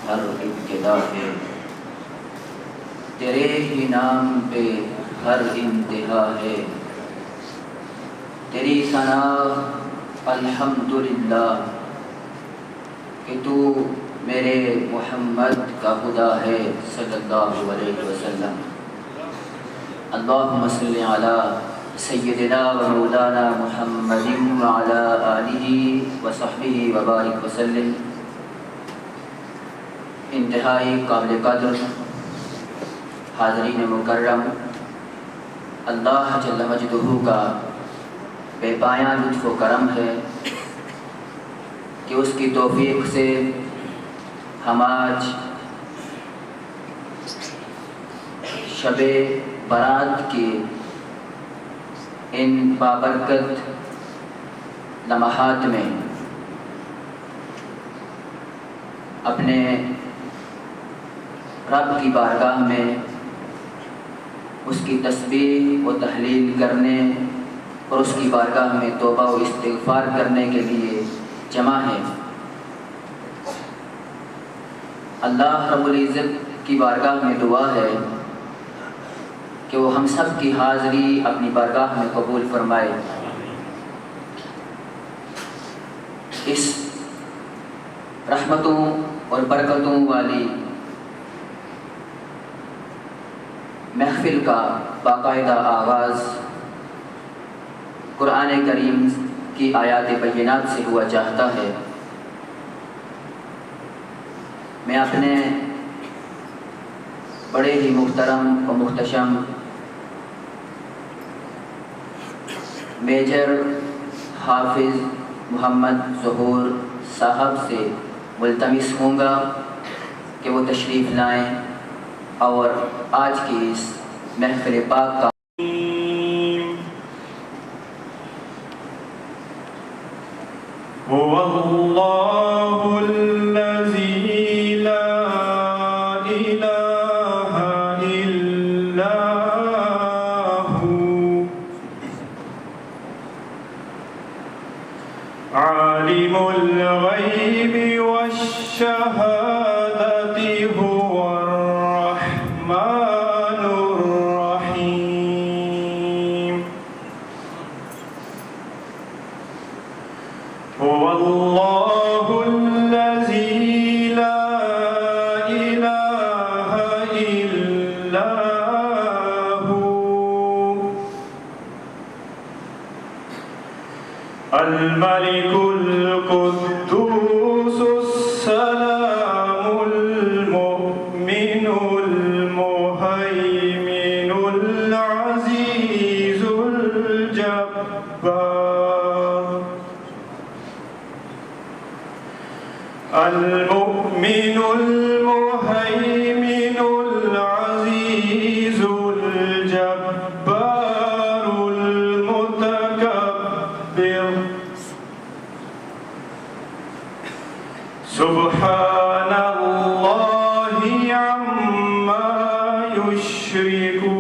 ہر ابتدا ہے، تیرے ہی نام پہ ہر انتہا ہے، تیری ثنا الحمدللہ کہ تو میرے محمد کا خدا ہے صلی اللہ علیہ وسلم۔ اللہم صلی علی سیدنا و مولانا محمد وعلی آلہ وصحبہ وبارک وسلم۔ انتہائی قابل قدر حاضرین مکرم، اللہ جل مجدہ کا بے پایاں لطف و کرم ہے کہ اس کی توفیق سے ہم آج شب برات کے ان بابرکت لمحات میں اپنے رب کی بارگاہ میں اس کی تسبیح و تحلیل کرنے اور اس کی بارگاہ میں توبہ و استغفار کرنے کے لیے جمع ہے۔ اللہ رب العزت کی بارگاہ میں دعا ہے کہ وہ ہم سب کی حاضری اپنی بارگاہ میں قبول فرمائے۔ اس رحمتوں اور برکتوں والی محفل کا باقاعدہ آغاز قرآن کریم کی آیات بینات سے ہوا چاہتا ہے۔ میں اپنے بڑے ہی محترم و محتشم میجر حافظ محمد ظہور صاحب سے ملتمس ہوں گا کہ وہ تشریف لائیں اور آج کی اس محفل پاک کا هو الذي لا إله إلا هو عالم الغيب والشهادة هو الرحمن الرحيم هو الله الذي لا إله إلا هو الملك القدوس السلام المؤمن المهيمن العزيز الجبار المؤمن المهيمن العزيز الجبار المتكبر سبحان الله عما يشركون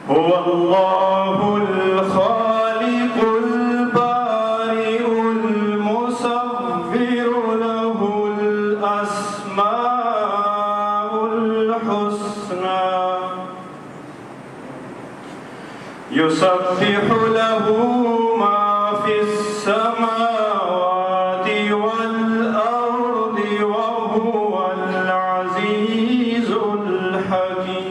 هو الله الخالق البارئ المصور له الأسماء الحسنى يسبح له ما في السماوات والأرض وهو العزيز الحكيم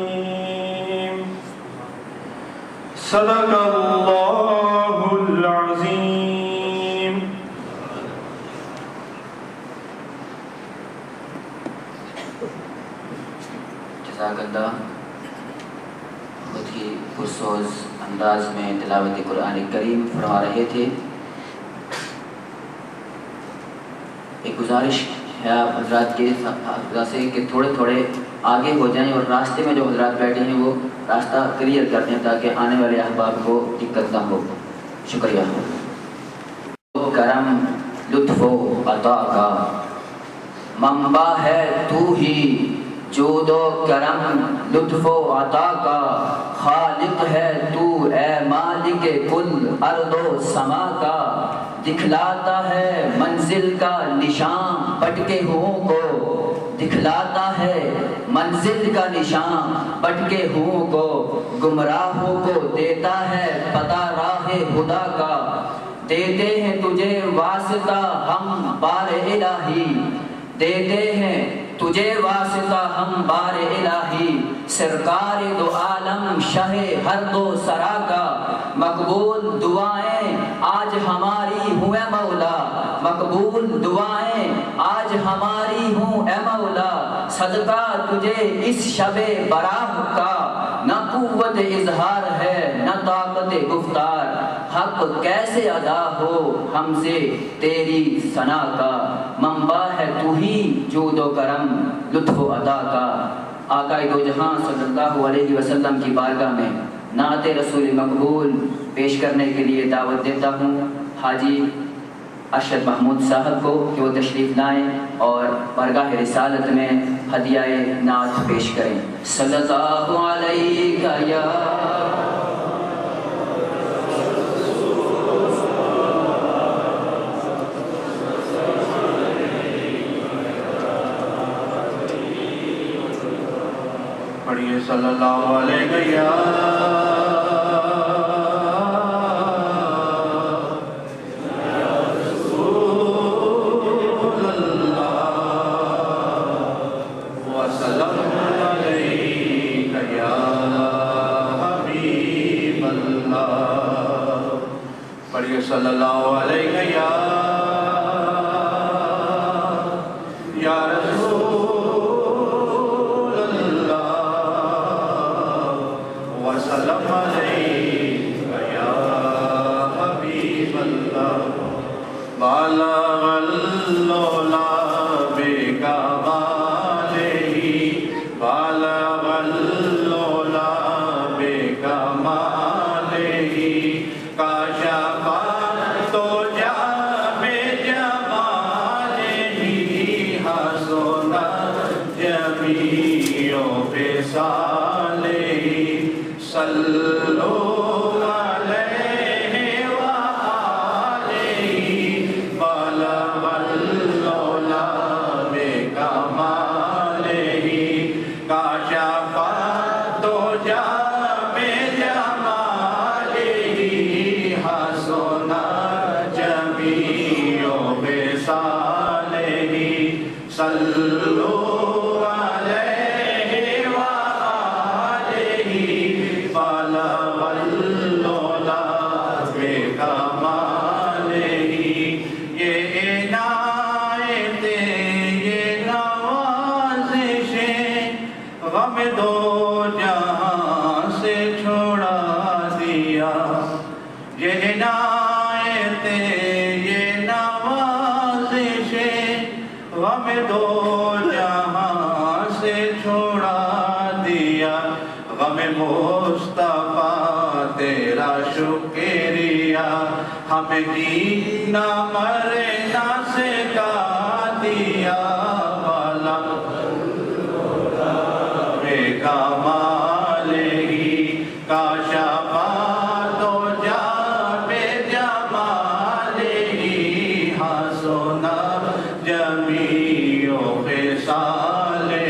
صدق الله العظيم جزاک اللہ۔ بہت ہی پرسوز انداز میں تلاوت قرآن کریم فرما رہے تھے۔ ایک گزارش ہے آپ حضرات کے سے کہ تھوڑے تھوڑے آگے ہو جائیں اور راستے میں جو حضرات بیٹھے ہیں وہ راستہ کلیئر کر دیں تاکہ آنے والے احباب کو دقت نہ ہو۔ شکریہ۔ کرم لطف و عطا کا منبع ہے تو ہی، جود و کرم لطف و عطا کا خالق ہے تو اے مالک کل ارض و سما کا، دکھلاتا ہے منزل کا نشان بٹکے ہوں کو، دکھلاتا ہے منزل کا نشان بٹکے ہوں کو، گمراہوں کو دیتا ہے پتہ راہ خدا کا، دیتے ہیں تجھے واسطہ ہم بار الہی، دیتے ہیں تجھے واسطہ ہم بار الہی، سرکار دو عالم شہ ہر دو سرا کا، مقبول دعائیں آج ہماری ہوں اے مولا، مقبول دعائیں آج ہماری ہوں اے مولا، صدقہ تجھے اس شب براہ کا، نہ قوت اظہار ہے نہ طاقت گفتار، حق کیسے ادا ہو ہم سے تیری ثنا کا، منبع ہے تو ہی جود و کرم لطف و عطا کا۔ آقا دو جہاں صلی اللہ علیہ وسلم کی بارگاہ میں نعت رسول مقبول پیش کرنے کے لیے دعوت دیتا ہوں حاجی ارشد محمود صاحب کو کہ وہ تشریف لائیں اور بارگاہ رسالت میں ہدیہ نعت پیش کریں۔ صلی اللہ علیہ یا پڑھیے صلی اللہ علیہ یا صلی اللہ علیہ یا رسول اللہ وسلم علیہ یا حبیب اللہ، بالغ اللولا بکمالہ، بالغ اللولا بکمالہ، کاشف تو جا بجمالہ، حسن جمیع خصالہ، صلو علیہ وآلہ، بلغ اللولا بکمالہ، کاشف تو جا صلو علیہ وآلہ، بلغ اللولا بکمالہ، یہ عنایتیں یہ نوازشیں غم دو جہاں سے چھوڑا دیا، یہ عنایتیں یہ نوازشیں غم دو جہاں سے چھوڑا دیا، غم مصطفیٰ تیرا شکریہ، ہمیں جینا مرنا سکھا دیا، بالغ بکمالہ، کاشف تو جا بجمالہ، حسن جمیع خصالہ،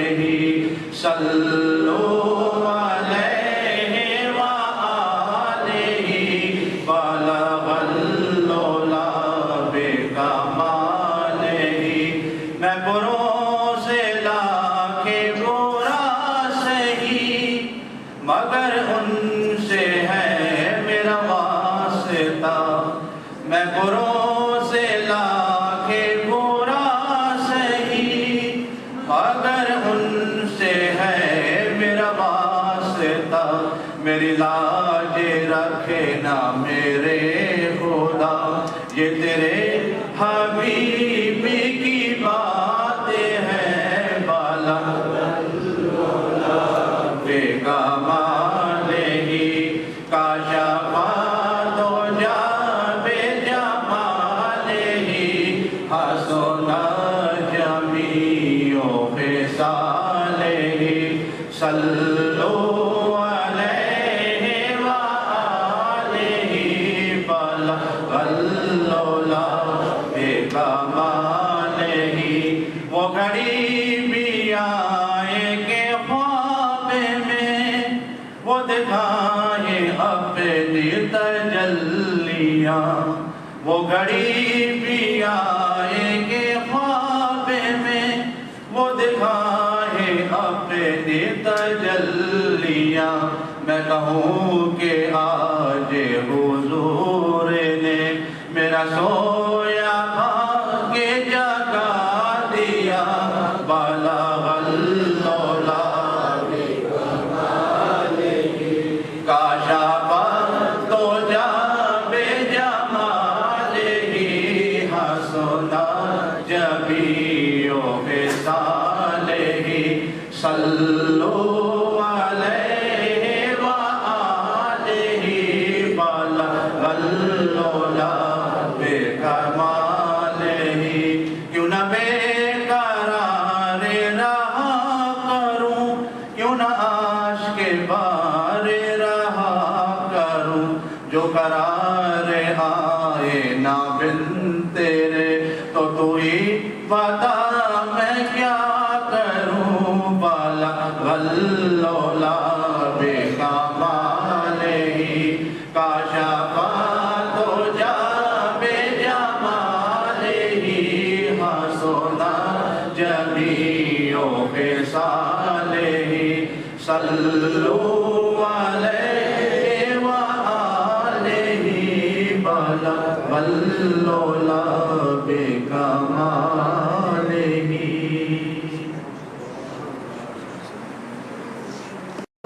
صلو علیہ وآلہ، بلغ اللولا بکمالہ، میں بروں سے لا کے برا سہی، مگر ان سے ہے میرا واسطہ، میں بروں سے لا کے مگر ان سے ہے میرا واسطہ، میری لاج رکھنا میرے خدا، یہ تیرے حبیب کی باتیں ہیں، بالغ بکمالہ، کاشف تو جا بجمالہ، حسن جمیع خصالہ، صلو علیہ وآلہ، بلغ اللولا وہ گھڑی بھی آئے گے خواب میں، وہ دکھائے اپنی تجلیاں، میں کہوں کہ آج حضور نے میرا سویا بھاگ جگا دیا، بلغ العلا کاشف الدجى بجماله، حسن جميع خصاله، صلوا عليه وآله، بلغ العلا بکماله۔ کیوں نہ بے قرار رہا کروں، کیوں نہ عاشق بار رہا کروں، جو قرار آئے نہ بن تیرے، تو ہی بتا میں کیا کروں، بلغ العلا بکماله، کاشف الدجى بجماله، حسن جميع خصاله، صلوا عليه وآله، بلغ العلا بکماله۔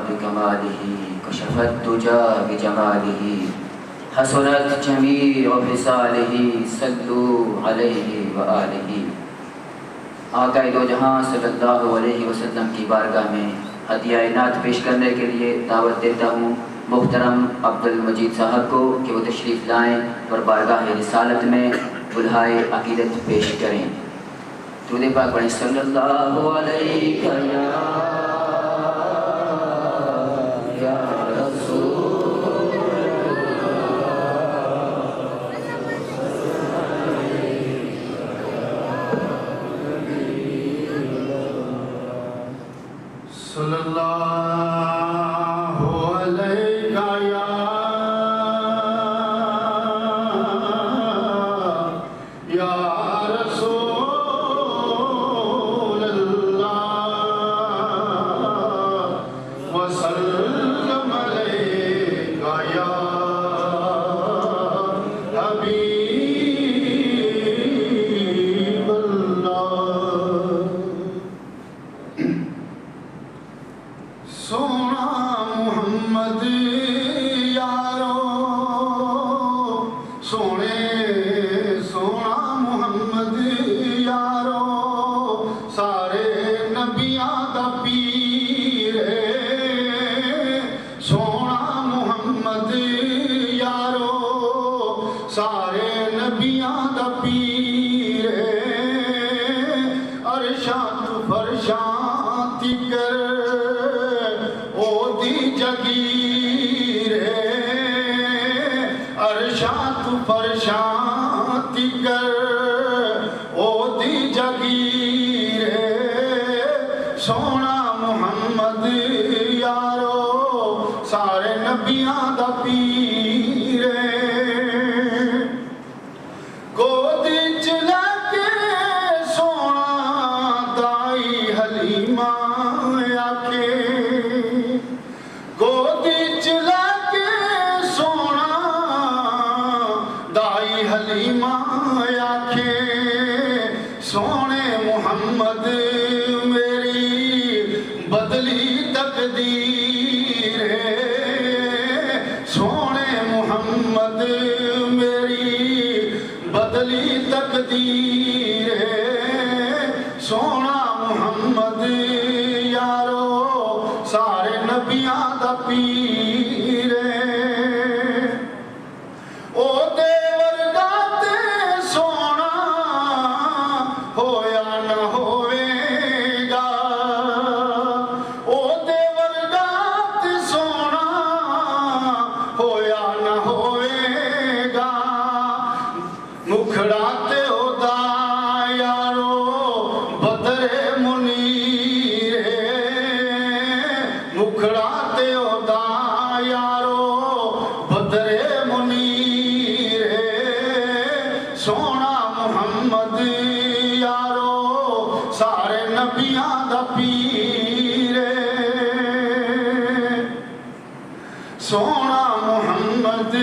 بكماله كشف الدجى بجماله، حسنت جميع خصاله، صلوا عليه وآله۔ آقا دو جہاں صلی اللہ علیہ وسلم کی بارگاہ میں ہدیہ نعت پیش کرنے کے لیے دعوت دیتا ہوں محترم عبد المجید صاحب کو کہ وہ تشریف لائیں اور بارگاہ رسالت میں بلہائے عقیدت پیش کریں۔ درود پاک پڑھیں، صلی اللہ علیہ یا رسول صلی اللہ علیہ یا رسول اللہ، وسلم علیہ یا حبیب اللہ۔ سونا محمد یارو، سونے سونا محمد یارو، سارے نبیاں دا پیر ہے، سونا محمد یارو، سارے نبیاں دا پیر ہے، عرشاں تو فرشاں تکر او دی جگیر ہے، عرشاں تو فرشاں تکر او دی جگیر ہے، سونا محمد یارو، سارے نبیاں دا پیر ہے۔ گودی چ لے کے سونا دائی حلیمہ آکے، گودی چ لے کے سونا دائی حلیمہ آکے، سونے محمد میری بدلی تقدیر ہے، سونے محمد میری بدلی تقدیر ہے، سونا محمد یارو، سارے نبیاں دا پیر ہے۔ او دے ورگا تے سونا ہویا نہ ہوئے گا، او دے ورگا تے سونا ہویا نہ ہوئے گا، مکھڑا تے او دا یارو بدر منیر ہے، مکھڑا تے او دا یارو بدر منیر ہے، سونا محمد یارو سارے نبیاں دا پیر سونا محمد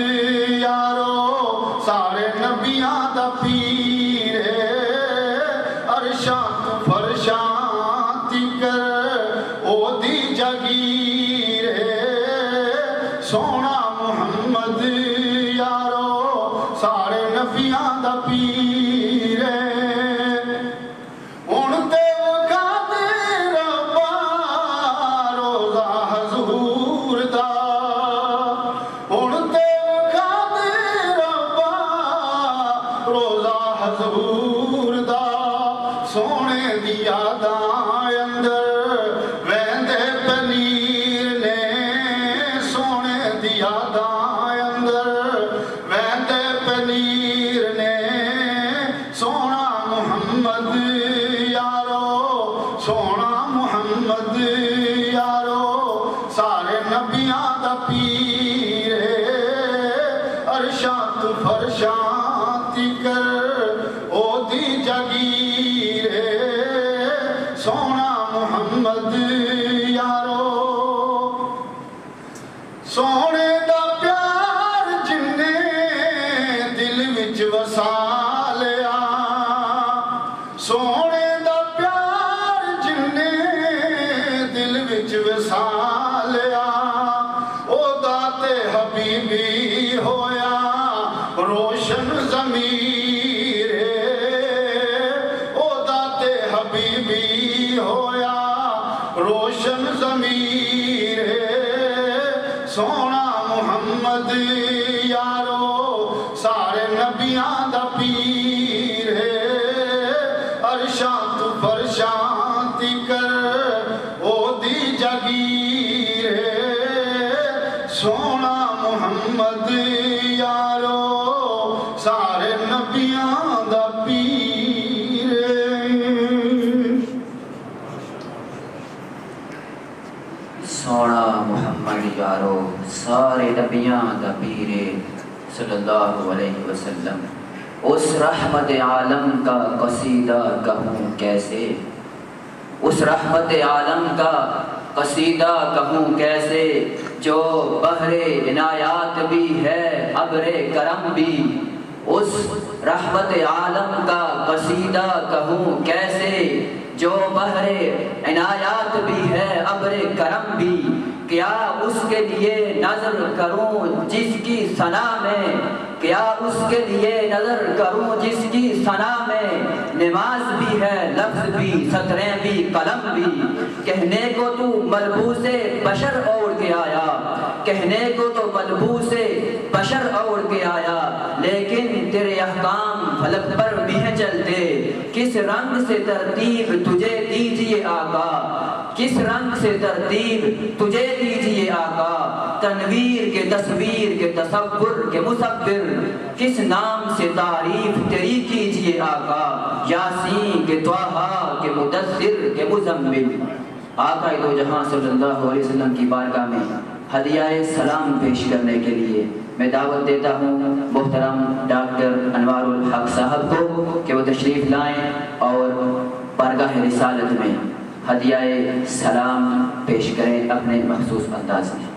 یارو سارے نبیاں دا پیر عرشاں تو فرشاں تکر او دی جگیر سونا محمد یارو سارے نبیاں دا پیر ہن تے وکھا دے ربا روزہ حضور دا ہن تے وکھا دے ربا روزہ حضور دا سونے دی یاداں اندر ویندے پنیر نے سونے دی یاداں اندر ویندے پنیر نے سونا محمد یارو سونا محمد یارو سارے نبیاں دا پیر عرشاں تو فرشاں تکر او دی جگیر سونا محمد یارو سونے دا پیار جنے دل وچ وسا لیا سونے دا پیار جنے دل وچ وسا لیا او داتے حبیبی ہویا روشن ضمیر او داتے حبیبی ہویا روشن ضمیر سونا محمد یارو سارے نبیاں دا پیر عرشاں تو فرشاں تکر او دی جگیر سونا محمد یارو سارے نبیاں دا پیر سونا محمد یارو سارے نبیاں دا پیر صلی اللہ علیہ وسلم اس رحمت عالم کا قصیدہ کہوں کیسے اس رحمت عالم کا قصیدہ کہوں کیسے جو بحر عنایات بھی ہے ابر کرم بھی اس رحمت عالم کا قصیدہ کہوں کیسے جو بحر عنایات بھی ہے ابر کرم بھی کیا اس کے لیے نظر کروں جس کی ثنا میں کیا اس کے لیے نظر کروں جس کی ثنا میں نماز بھی ہے لفظ بھی سطریں بھی قلم بھی کہنے کو تو ملبوس بشر اوڑھ کے آیا کہنے کو تو ملبوس بشر اوڑھ کے آیا لیکن تیرے احکام فلک پر بھی ہیں چلتے کس رنگ سے ترتیب تجھے دیجئے آقا کس رنگ سے ترتیب تجھے دیجئے آقا تنویر کے تصویر کے تصور کے مصور کس نام سے تعریف تیری کیجئے آقا یاسین کے طٰہٰ کے مدثر کے مزمل آقا دو جہاں صلی اللہ علیہ وسلم کی بارگاہ میں ہدیہ سلام پیش کرنے کے لیے میں دعوت دیتا ہوں محترم ڈاکٹر انوار الحق صاحب کو کہ وہ تشریف لائیں اور بارگاہ رسالت میں ہدیہ سلام پیش کریں اپنے مخصوص انداز میں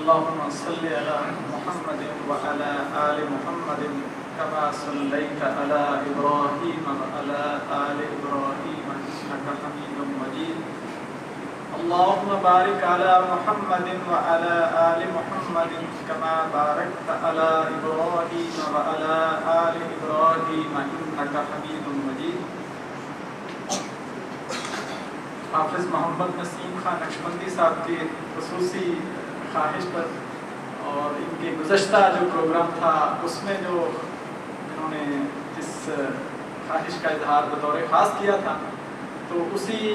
اللهم صل على محمد وعلى آل محمد كما صليت على إبراهيم وعلى آل إبراهيم إنك حميد مجيد اللهم بارك على محمد وعلى آل محمد كما باركت على إبراهيم وعلى آل إبراهيم إنك حميد مجيد حافظ محمد نسیم خان نقشبندی صاحب کی خصوصی خواہش پر اور ان کے گزشتہ جو پروگرام تھا اس میں جو انہوں نے جس خواہش کا اظہار بطور خاص کیا تھا تو اسی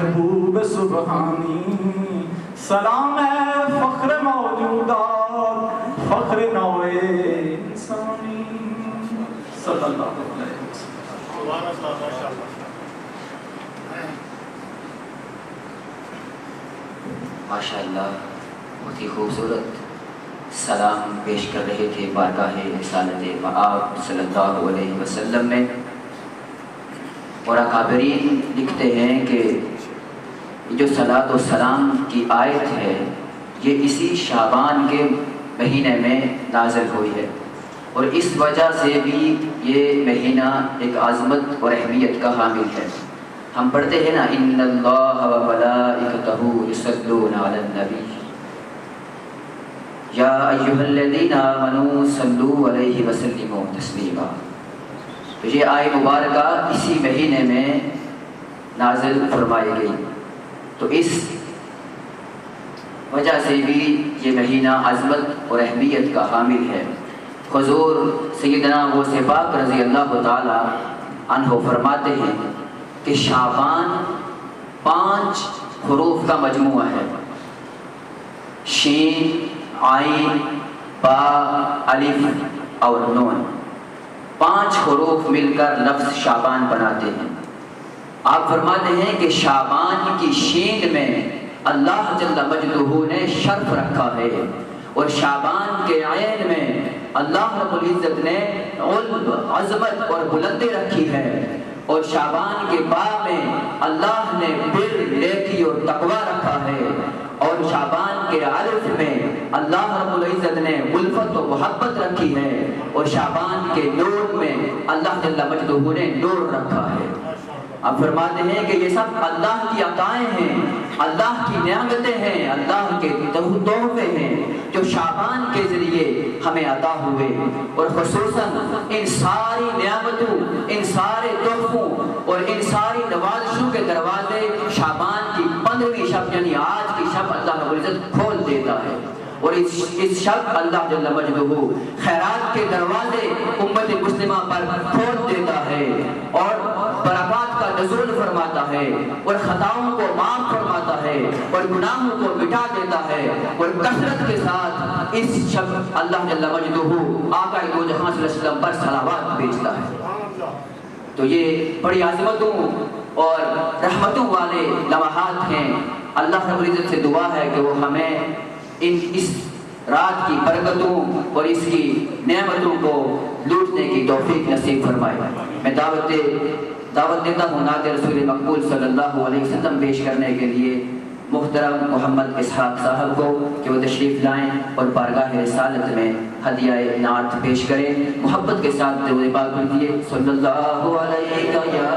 محبوب سبحانی، سلام ہے فخر موجودات، فخر نوع انسانی، صلی اللہ علیہ وسلم۔ ماشاءاللہ بہت ہی خوبصورت سلام پیش کر رہے تھے بارگاہ رسالت مآب صلی اللہ علیہ وسلم میں۔ اور اکابرین لکھتے ہیں کہ جو صلاۃ و سلام کی آیت ہے یہ اسی شعبان کے مہینے میں نازل ہوئی ہے، اور اس وجہ سے بھی یہ مہینہ ایک عظمت اور اہمیت کا حامل ہے۔ ہم پڑھتے ہیں نا ان اللہ و ملائکتہ یصلون علی النبی یا ایھا الذین آمنوا صلوا علیہ وسلموا تسلیما۔ تو یہ آیت مبارکہ اسی مہینے میں نازل فرمائی گئی، تو اس وجہ سے بھی یہ مہینہ عظمت اور اہمیت کا حامل ہے۔ حضور سیدنا غوث پاک رضی اللہ تعالی عنہ فرماتے ہیں کہ شعبان 5 حروف کا مجموعہ ہے، شین، عین، با، الف اور نون، 5 حروف مل کر لفظ شعبان بناتے ہیں۔ آپ فرماتے ہیں کہ شعبان کی شین میں اللہ جل مجدہ نے شرف رکھا ہے، اور شعبان کے عین میں اللہ رب العزت نے علم، عظمت اور بلندی رکھی ہے، اور شعبان کے بعد میں اللہ نے بر، نیکی اور تقوی رکھا ہے، اور شعبان کے الف میں اللہ رب العزت نے الفت و محبت رکھی ہے، اور شعبان کے نور میں اللہ جل مجدہ نے نور رکھا ہے۔ اب فرماتے ہیں کہ یہ سب اللہ کی عطائیں ہیں، اللہ کی نعمتیں ہیں، اللہ کے تحفے ہیں جو شعبان کے ذریعے ہمیں عطا ہوئے، اور خصوصاً ان ساری نعمتوں، ان سارے تحفوں اور ان ساری نوازشوں کے دروازے شعبان کی 15ویں شب یعنی آج کی شب اللہ رب العزت کھول دیتا ہے، اور اس شب اللہ جل مجدہ خیرات کے دروازے امت مسلمہ پر کھول دیتا ہے، اور برکات کا نزول فرماتا ہے، اور خطاؤں کو معاف فرماتا ہے، اور گناہوں کو مٹا دیتا ہے، اور کثرت کے ساتھ اس شب اللہ جل مجدہ آقا دو جہاں صلی اللہ علیہ وسلم پر صلوات بھیجتا ہے۔ تو یہ بڑی عظمتوں اور رحمتوں والے لمحات ہیں۔ اللہ رب العزت سے دعا ہے کہ وہ ہمیں اس رات کی برکتوں اور اس کی نعمتوں کو لوٹنے کی توفیق نصیب فرمائے۔ میں دعوت دیتا ہوں نعت رسول مقبول صلی اللہ علیہ وسلم پیش کرنے کے لیے محترم محمد اسحاق صاحب کو کہ وہ تشریف لائیں اور بارگاہ رسالت میں ہدیہ نعت پیش کریں۔ محبت کے ساتھ درود پاک پڑھیے، صلی اللہ علیہ یا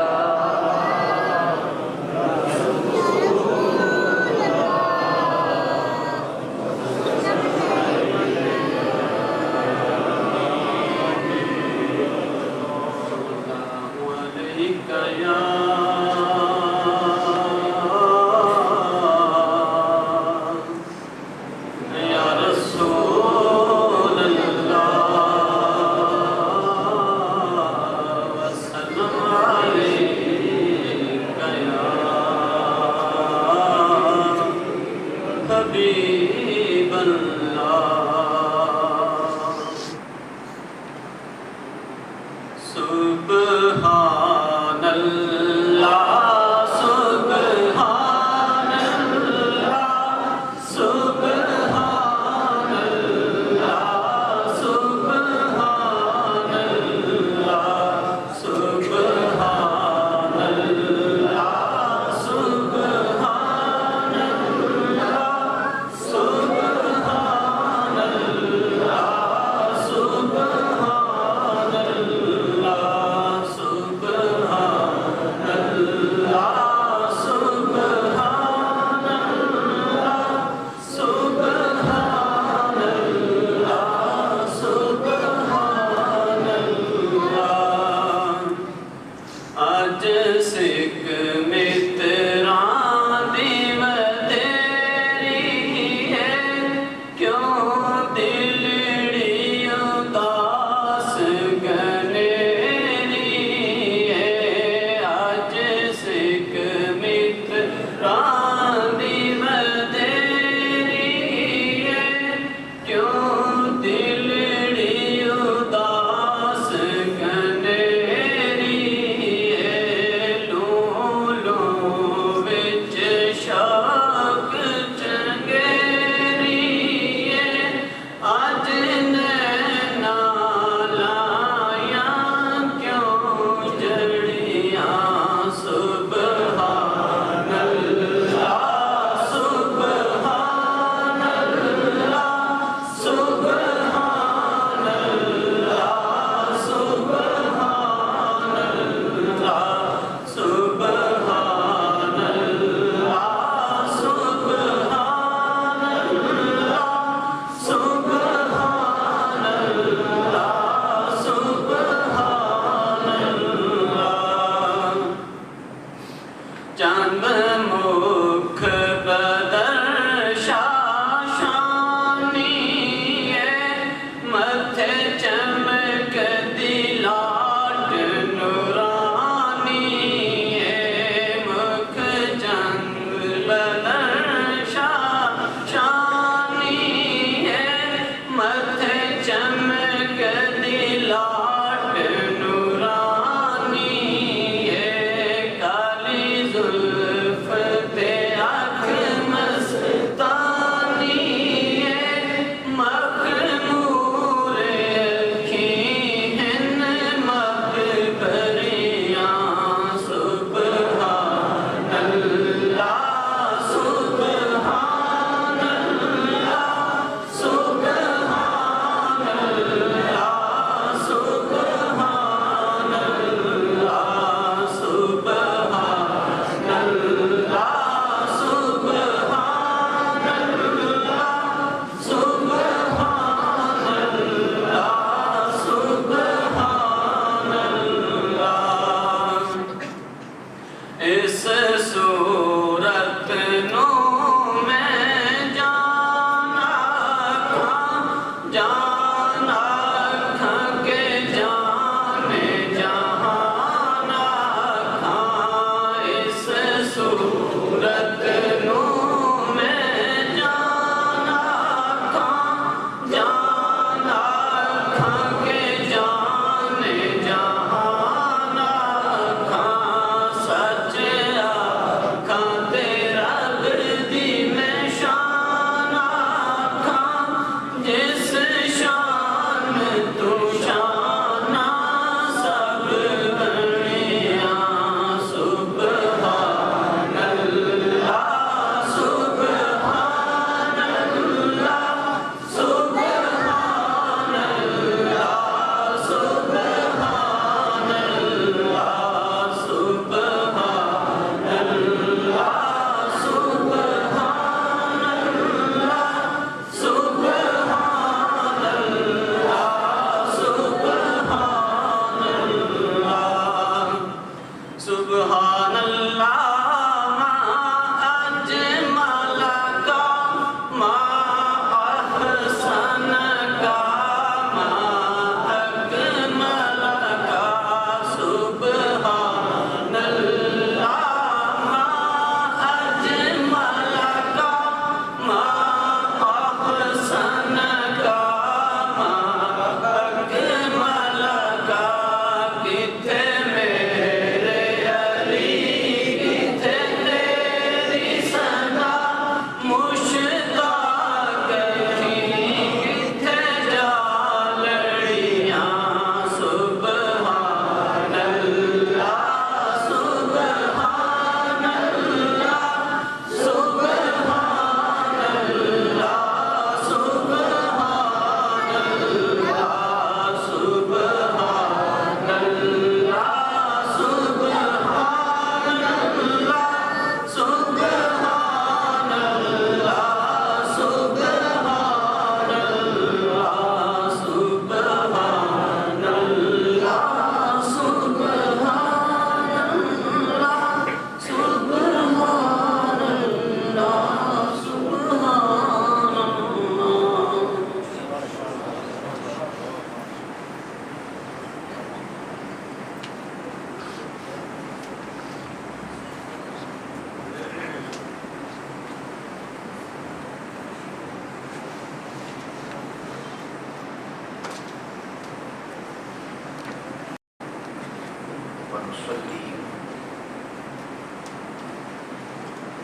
ونصلي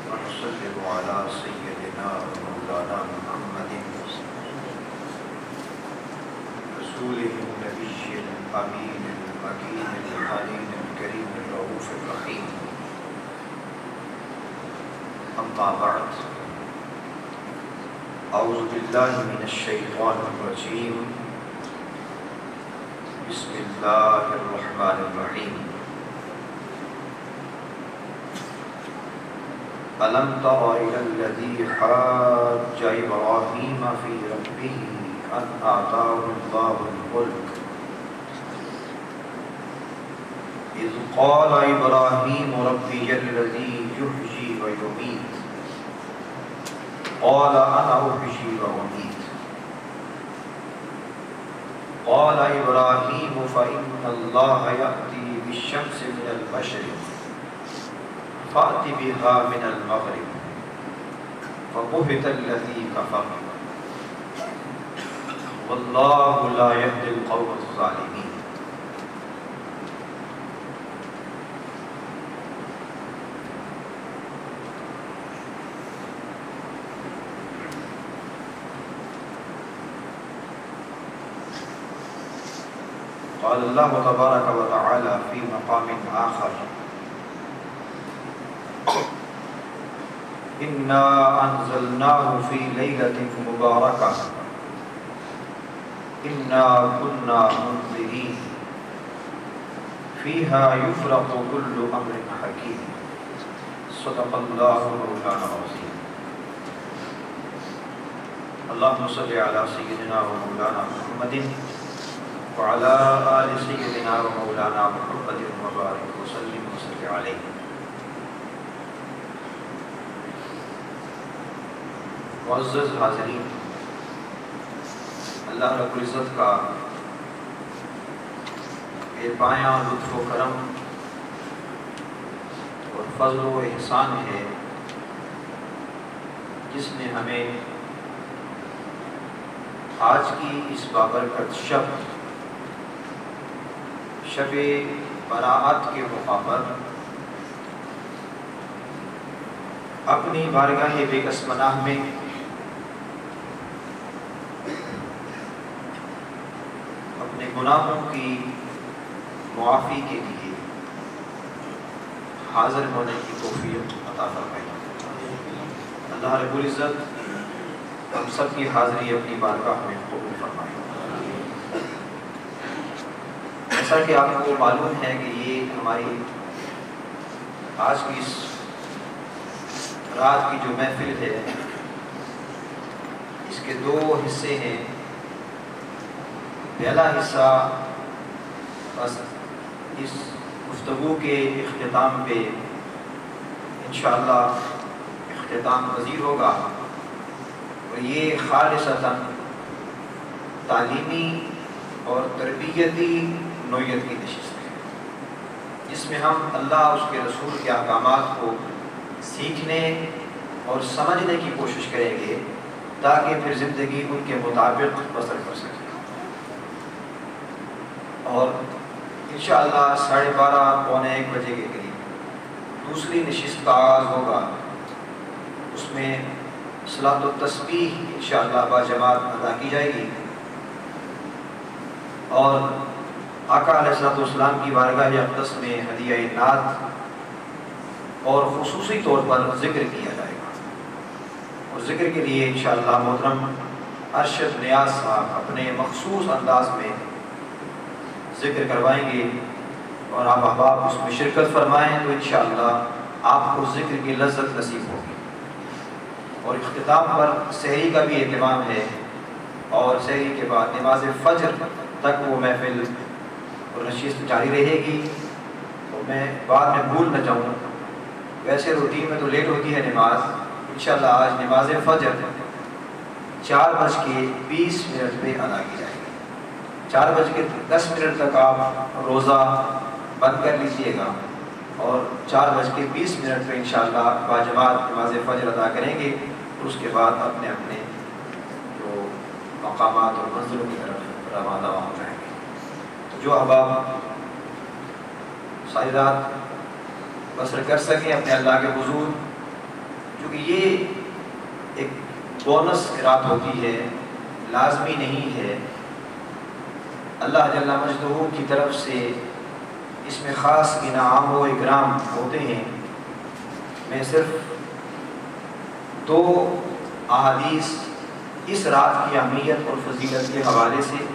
ونسلم على سيدنا ومولانا محمد رسوله النبي الأمين المكين الحليم الكريم الرؤوف الرحيم. أما بعد، أعوذ بالله من الشيطان الرجيم. بسم الله الرحمن الرحيم. ألم تر إلى الذي حاج إبراهيم في ربه أن آتاه الله الملك إذ قال إبراهيم ربي الذي يحيي ويميت قال أنا أحيي وأميت قال إبراهيم فإن الله يأتي بالشمس من المشرق فأت بها من المغرب فبهت الذي كفر والله لا يهدي القوم الظالمين. قال الله تبارك وتعالى في مقام آخر: إنا أنزلناه في ليلة مباركة إنا كنا منذرين فيها يفرق كل أمر حكيم. صدق الله مولانا العظيم. اللهم صل على سيدنا ومولانا محمد وعلى آل سيدنا ومولانا محمد وبارك وسلم وصل عليه. معزز حاضرین، اللہ رب العزت کا بے پایاں لطف و کرم اور فضل و احسان ہے جس نے ہمیں آج کی اس بابرکت شب براءت کے موقع پر اپنی بارگاہ بے کس پناہ میں اپنے گناہوں کی معافی کے لیے حاضر ہونے کی توفیق عطا فرمائے. اللہ رب العزت ہم سب کی حاضری اپنی بارگاہ میں قبول فرمائے. جیسا کہ آپ کو معلوم ہے کہ یہ ہماری آج کی اس رات کی جو محفل ہے اس کے دو حصے ہیں. پہلا حصہ بس اس گفتگو کے اختتام پہ انشاءاللہ اختتام پذیر ہوگا، اور یہ خالصتاً تعلیمی اور تربیتی نوعیت کی نشست ہے جس میں ہم اللہ اس کے رسول کے احکامات کو سیکھنے اور سمجھنے کی کوشش کریں گے تاکہ پھر زندگی ان کے مطابق بسر کر سکیں. اور انشاءاللہ 12:30 پونے 1 بجے کے قریب دوسری نشست کا آغاز ہوگا. اس میں صلاۃ التسبیح انشاءاللہ باجماعت ادا کی جائے گی اور آقا علیہ الصلوۃ والسلام کی بارگاہ اقدس میں ہدیہ نعت اور خصوصی طور پر ذکر کیا جائے گا. اور ذکر کے لیے انشاءاللہ محترم ارشد نیاز صاحب اپنے مخصوص انداز میں ذکر کروائیں گے اور آپ احباب اس میں شرکت فرمائیں تو انشاءاللہ آپ کو ذکر کی لذت نصیب ہوگی. اور اختتام پر سحری کا بھی اہتمام ہے اور سحری کے بعد نماز فجر تک وہ محفل اور نشست جاری رہے گی. اور میں بعد میں بھول نہ جاؤں، ویسے روٹین میں تو لیٹ ہوتی ہے نماز، انشاءاللہ آج نماز فجر 4:20 پہ ادا کی جائے گی. 4:10 تک آپ روزہ بند کر لیجئے گا اور 4:20 پہ انشاءاللہ باجماعت نماز فجر ادا کریں گے. اس کے بعد اپنے اپنے جو مقامات اور منزلوں کی طرف روانہ ہو جائیں گے. تو جو احباب ساری رات بسر کر سکیں اپنے اللہ کے حضور، کیونکہ یہ ایک بونس رات ہوتی ہے، لازمی نہیں ہے۔ اللہ جل مجدہ کی طرف سے اس میں خاص انعام و اکرام ہوتے ہیں۔ میں صرف 2 احادیث اس رات کی اہمیت اور فضیلت کے حوالے سے،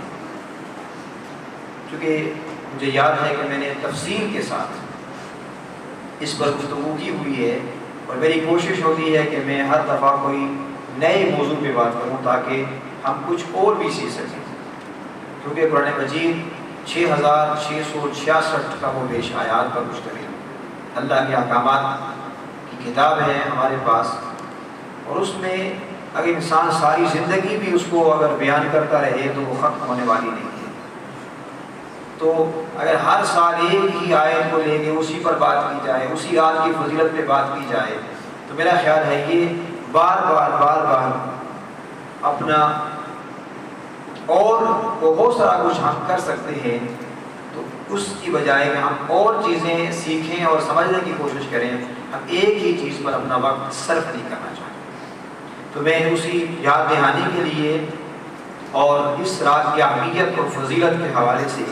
چونکہ مجھے یاد ہے کہ میں نے تفصیل کے ساتھ اس پر گفتگو کی ہوئی ہے، اور میری کوشش ہوتی ہے کہ میں ہر دفعہ کوئی نئے موضوع پہ بات کروں تاکہ ہم کچھ اور بھی سیکھ سکیں، کیونکہ قرآن مجید 6666 کا وہ بیش آیات پر مشتمل اللہ کے احکامات کی کتاب ہے ہمارے پاس، اور اس میں اگر انسان ساری زندگی بھی اس کو اگر بیان کرتا رہے تو وہ ختم ہونے والی نہیں ہے۔ تو اگر ہر سال ایک ہی آیت کو لے کے اسی پر بات کی جائے، اسی رات کی فضیلت پہ بات کی جائے، تو میرا خیال ہے یہ بار بار اپنا اور بہت سارا کچھ ہم کر سکتے ہیں، تو اس کی بجائے کہ ہم اور چیزیں سیکھیں اور سمجھنے کی کوشش کریں، ہم ایک ہی چیز پر اپنا وقت صرف نہیں کرنا چاہتے۔ تو میں اسی یاد دہانی کے لیے اور اس رات کی اہمیت اور فضیلت کے حوالے سے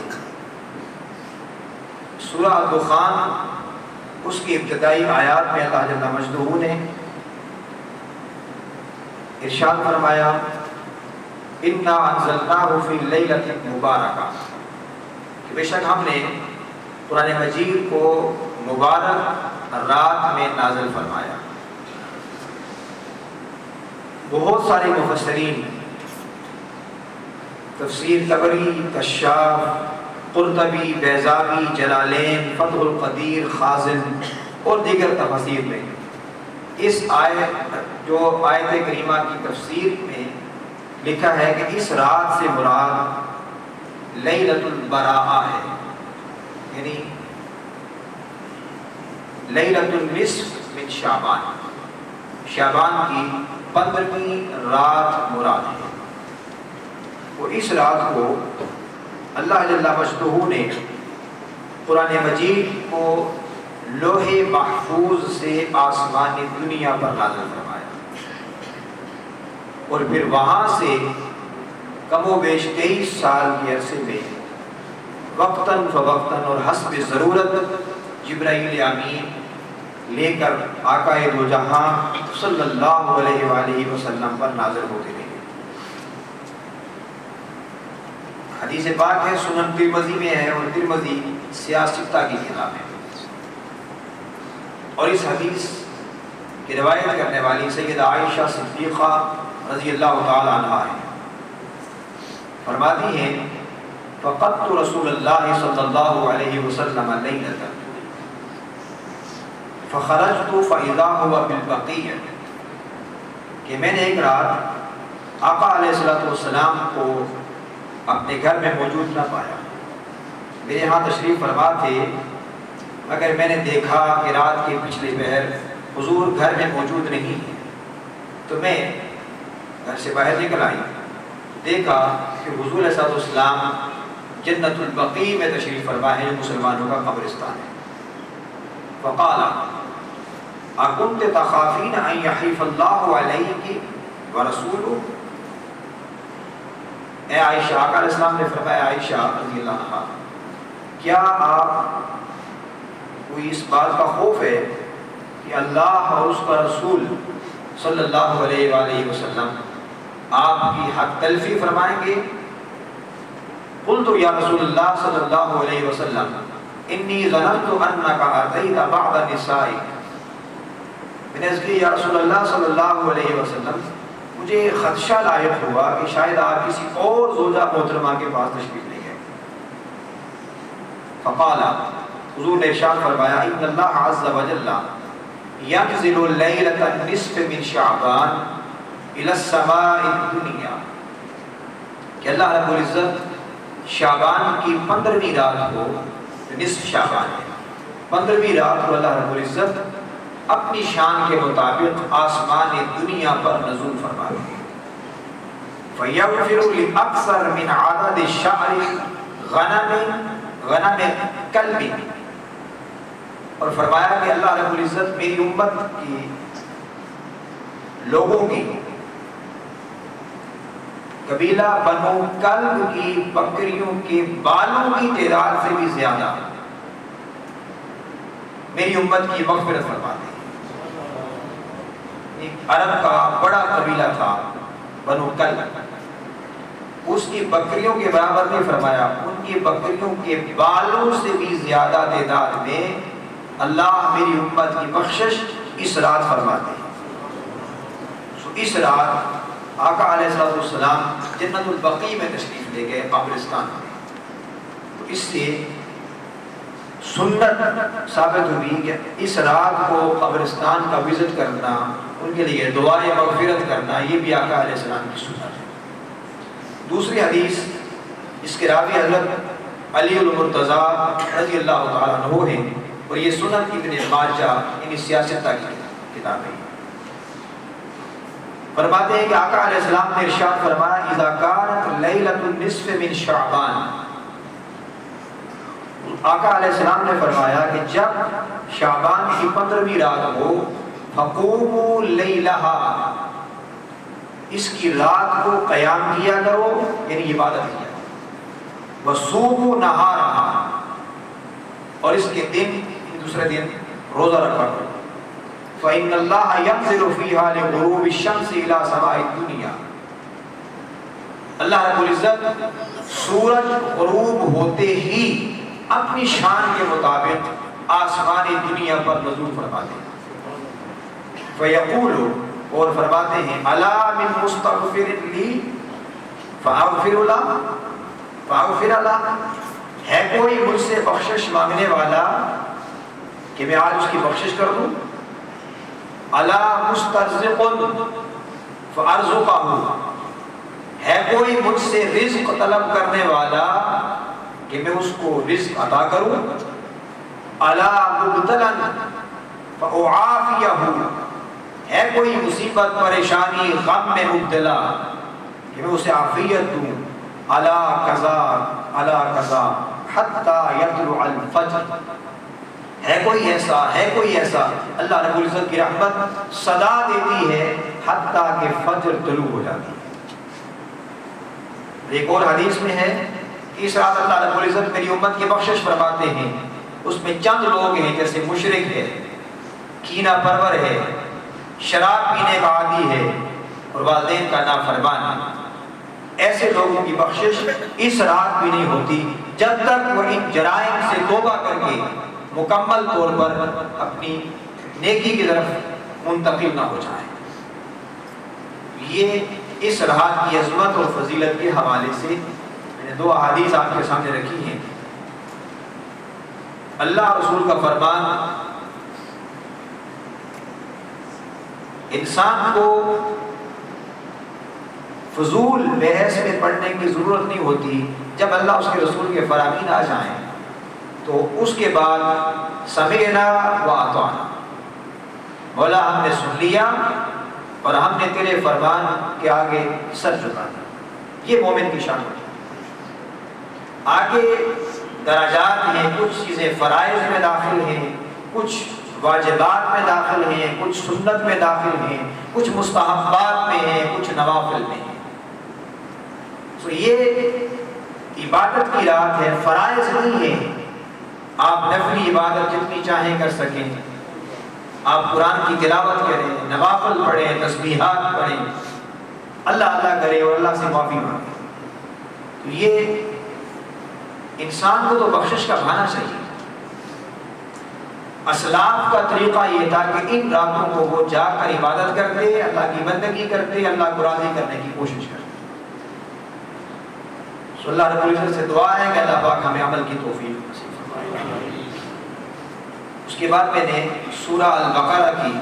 سورہ الدخان اس کی ابتدائی آیات میں اللہ جل مجدہ نے ارشاد فرمایا اِنَّا أَنزَلْنَاهُ فِي لَيْلَةٍ مُبَارَكَةٍ، کہ بے شک ہم نے قرآن مجید کو مبارک رات میں نازل فرمایا۔ بہت سارے مفسرین تفسیر طبری، کشاف، قرطبی، بیضاوی، جلالین، فتح القدیر، خازن اور دیگر تفاسیر میں اس آیت جو آیت کریمہ کی تفسیر میں لکھا ہے کہ اس رات سے مراد لیلۃ البراءہ ہے، یعنی لیلۃ النصف من شعبان، شعبان کی 15ویں رات مراد ہے۔ وہ اس رات کو اللہ جل مجدہ نے قرآن مجید کو لوح محفوظ سے آسمانی دنیا پر نازل فرمایا، اور پھر وہاں سے کم و بیش 23 سال کے عرصے میں وقتاً فوقتاً اور حسب ضرورت جبرائیل امین لے کر آقا دو جہاں صلی اللہ علیہ وآلہ وسلم پر نازل ہوتے رہے۔ حدیث پاک ہے، سنن ترمذی میں ہے، اور ترمذی سیاستہ کی کتاب ہے، اور اس حدیث کی روایت کرنے والی سیدہ عائشہ صدیقہ رضی اللہ تعالی عنہا ہے۔ فرماتی ہیں فقدت رسول اللہ صلی اللہ علیہ وسلم لیلۃ فخرجت فاذا هو بالبقیع، کہ میں نے ایک رات آقا علیہ السلام کو اپنے گھر میں موجود نہ پایا، میرے ہاں تشریف فرما تھے، مگر میں نے دیکھا کہ رات کے پچھلے پہر حضور گھر میں موجود نہیں ہیں، تو میں گھر سے باہر نکل آئی، دیکھا کہ حضور علیہ السلام جنت البقیع میں تشریف فرما ہے، جو مسلمانوں کا قبرستان ہے۔ فقال اکنت تخافین ان یحیف اللہ علیک ورسولہ، اے عائشہ، آقا علیہ السلام نے فرمایا عائشہ رضی اللہ عنہ، کیا آپ کوئی اس بات کا خوف ہے کہ اللہ اور اس کا رسول صلی اللہ علیہ وآلہ وسلم آپ کی حق تلفی فرمائیں گے؟ قلت یا رسول اللہ صلی اللہ علیہ وسلم انی ظننت انک اتیت بعض النساء، میں نے اس کی یا رسول اللہ صلی اللہ علیہ وسلم مجھے خدشہ لاحق ہوا کہ شاید آپ کسی اور زوجہ محترمہ کے پاس تشریف لے گئے۔ فقال، حضور نے ارشاد فرمایا ان اللہ عز وجل ینزل لیلۃ النصف من شعبان الی السماء الدنیا، کہ اللہ رب العزت شعبان کی 15ویں رات کو، نصف شعبان ہے، 15ویں رات کو اللہ رب العزت اپنی شان کے مطابق آسمان دنیا پر نزول فرماتے ہیں۔ فَيَغْفِرُ لِأَكْثَرَ مِنْ عَدَدِ الشَّعْرِ غَنَمٍ كَلْبٍ، اور فرمایا کہ اللہ رب العزت میری امت کی لوگوں کی قبیلہ بنو کلب کی بکریوں کے بالوں کی تعداد سے بھی زیادہ میری امت کی مغفرت فرماتے ہیں۔ ایک عرب کا بڑا قبیلہ تھا بنو کلب، اس کی بکریوں کے برابر نہیں فرمایا، ان کی بکریوں کے بالوں سے بھی زیادہ تعداد میں اللہ میری امت کی بخشش اس رات فرماتے ہیں۔ اس رات آقا علیہ السلام جنت البقیع میں تشریف لے گئے قبرستان میں، تو اس سے سنت ثابت ہوئی کہ اس رات کو قبرستان کا وزٹ کرنا، ان کے لیے دعائے مغفرت کرنا، یہ بھی آقا علیہ السلام کی سنت ہے۔ دوسری حدیث اس کے راوی حضرت علی المرتضیٰ رضی اللہ تعالیٰ عنہ ہیں، اور یہ سنن ابن ماجہ یعنی سیاست کی کتاب ہے۔ فرماتے ہیں کہ آقا علیہ السلام نے ارشاد فرمایا اذا کانت لیلۃ النصف من شعبان، آقا علیہ السلام نے فرمایا کہ جب شعبان کی 15ویں رات ہو فقوموا لیلہا، اس کی رات کو قیام کیا کرو یعنی عبادت کیا، وصوموا نہارہا، اور اس کے دن دوسرے دن روزہ رکھا کرو، فإن اللہ ينزل فيها لغروب الشمس إلى سماء الدنيا، اللہ رب العزت سورج غروب ہوتے ہی اپنی شان کے مطابق آسمان دنیا پر نزول فرماتے ہیں، فیقول، اور فرماتے ہیں الا من مستغفر لی فاغفر له، ہے کوئی مجھ سے بخشش مانگنے والا کہ میں آج اس کی بخشش کر دوں، الا مسترزق فارزقه، ہے کوئی مجھ سے رزق طلب کرنے والا کہ میں اس کو رزق عطا کروں، الا مبتلا فاعافیہ، ہے کوئی مصیبت پریشانی غم میں مبتلا کہ میں اسے عافیت دوں، الا قضا حتی یطلع الفجر، ہے کوئی ایسا اللہ رب العزت کی رحمت صدا دیتی ہے حتیٰ کہ فجر طلوع ہو جاتی ہے۔ ایک اور حدیث میں ہے کہ اس رات اللہ رب العزت میری امت کی بخشش فرماتے ہیں، اس میں چند لوگ ہیں جیسے مشرک ہے، کینہ پرور ہے، شراب پینے کا عادی ہے اور والدین کا نافرمان ہے، ایسے لوگوں کی بخشش اس رات بھی نہیں ہوتی جب تک وہ ان جرائم سے توبہ کر کے مکمل طور پر اپنی نیکی کی طرف منتقل نہ ہو جائے۔ یہ اس رات کی عظمت اور فضیلت کے حوالے سے میں نے 2 احادیث آپ کے سامنے رکھی ہیں۔ اللہ رسول کا فرمان انسان کو فضول بحث میں پڑھنے کی ضرورت نہیں ہوتی، جب اللہ اس کے رسول کے فرامین آ جائیں تو اس کے بعد سمعنا واطعنا، مولا ہم نے سن لیا اور ہم نے تیرے فرمان کے آگے سر جھکا دیا، یہ مومن کی شان ہوتی ہے۔ آگے درجات ہیں، کچھ چیزیں فرائض میں داخل ہیں، کچھ واجبات میں داخل ہیں، کچھ سنت میں داخل ہیں، کچھ مستحبات میں ہیں، کچھ نوافل میں ہیں۔ تو یہ عبادت کی رات ہے، فرائض نہیں ہے۔ آپ نفلی عبادت جتنی چاہیں کر سکیں، آپ قرآن کی تلاوت کریں، نوافل پڑھیں، تسبیحات پڑھیں، اللہ کریں اور اللہ سے معافی مانگیں۔ تو یہ انسان کو تو بخشش کا بہانہ چاہیے۔ اسلاف کا طریقہ یہ تھا کہ ان راتوں کو وہ جا کر عبادت کرتے، اللہ کی بندگی کرتے، اللہ کو راضی کرنے کی کوشش کرتے۔ تو اللہ رب العزت سے دعا ہے کہ اللہ پاک ہمیں عمل کی توفیق نصیب فرمائے۔ اس کے بعد میں نے سورہ البقرہ کی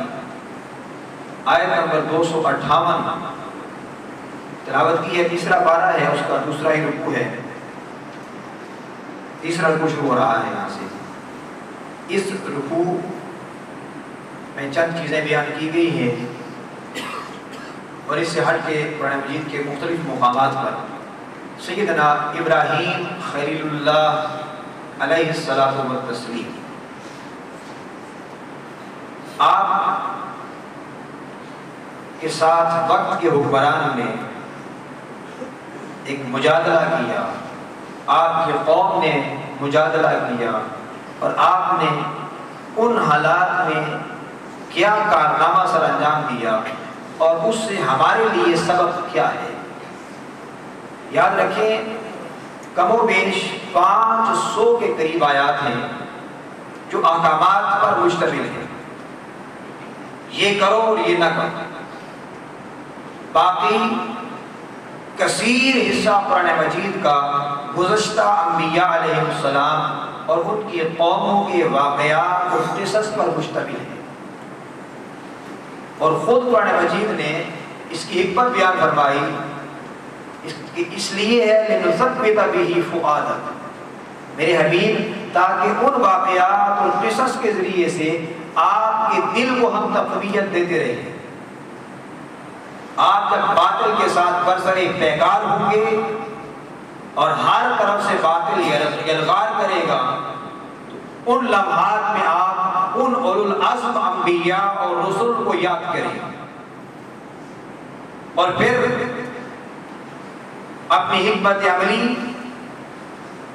آیت نمبر 258 تلاوت کی ہے، تیسرا پارہ ہے، اس کا دوسرا ہی رکوع ہے، تیسرا رکوع شروع ہو رہا ہے یہاں سے۔ اس رکوع میں چند چیزیں بیان کی گئی ہیں اور اس سے ہٹ کے قرآن مجید کے مختلف مقامات پر سیدنا ابراہیم خلیل اللہ علیہ الصلاۃ والتسلیم آپ کے ساتھ وقت کے حکمران نے ایک مجادلہ کیا، آپ کی قوم نے مجادلہ کیا، اور آپ نے ان حالات میں کیا کارنامہ سر انجام دیا اور اس سے ہمارے لیے سبق کیا ہے۔ یاد رکھیں کم و بیش 500 کے قریب آیات ہیں جو احکامات پر مشتمل ہیں، یہ کرو اور یہ نہ کرو۔ باقی کثیر حصہ قرآن مجید کا گزشتہ انبیاء علیہ السلام اور ان کی قوموں کے واقعات اور قصص پر مشتمل ہے، اور خود قرآن مجید نے اس کی حکمت بیان فرمائی، اس لیے ہے لِنُثَبِّتَ بِهِ فُؤَادَكَ، میرے حبیب تاکہ ان واقعات اور قصص کے ذریعے سے آپ کے دل کو ہم تقویت دیتے رہیں۔ آپ جب باطل کے ساتھ برسر پیکار ہوں گے اور ہر طرف سے باطل یلغار کرے گا، تو ان لمحات میں آپ ان اولو العزم انبیاء اور رسول کو یاد کریں اور پھر اپنی حکمت عملی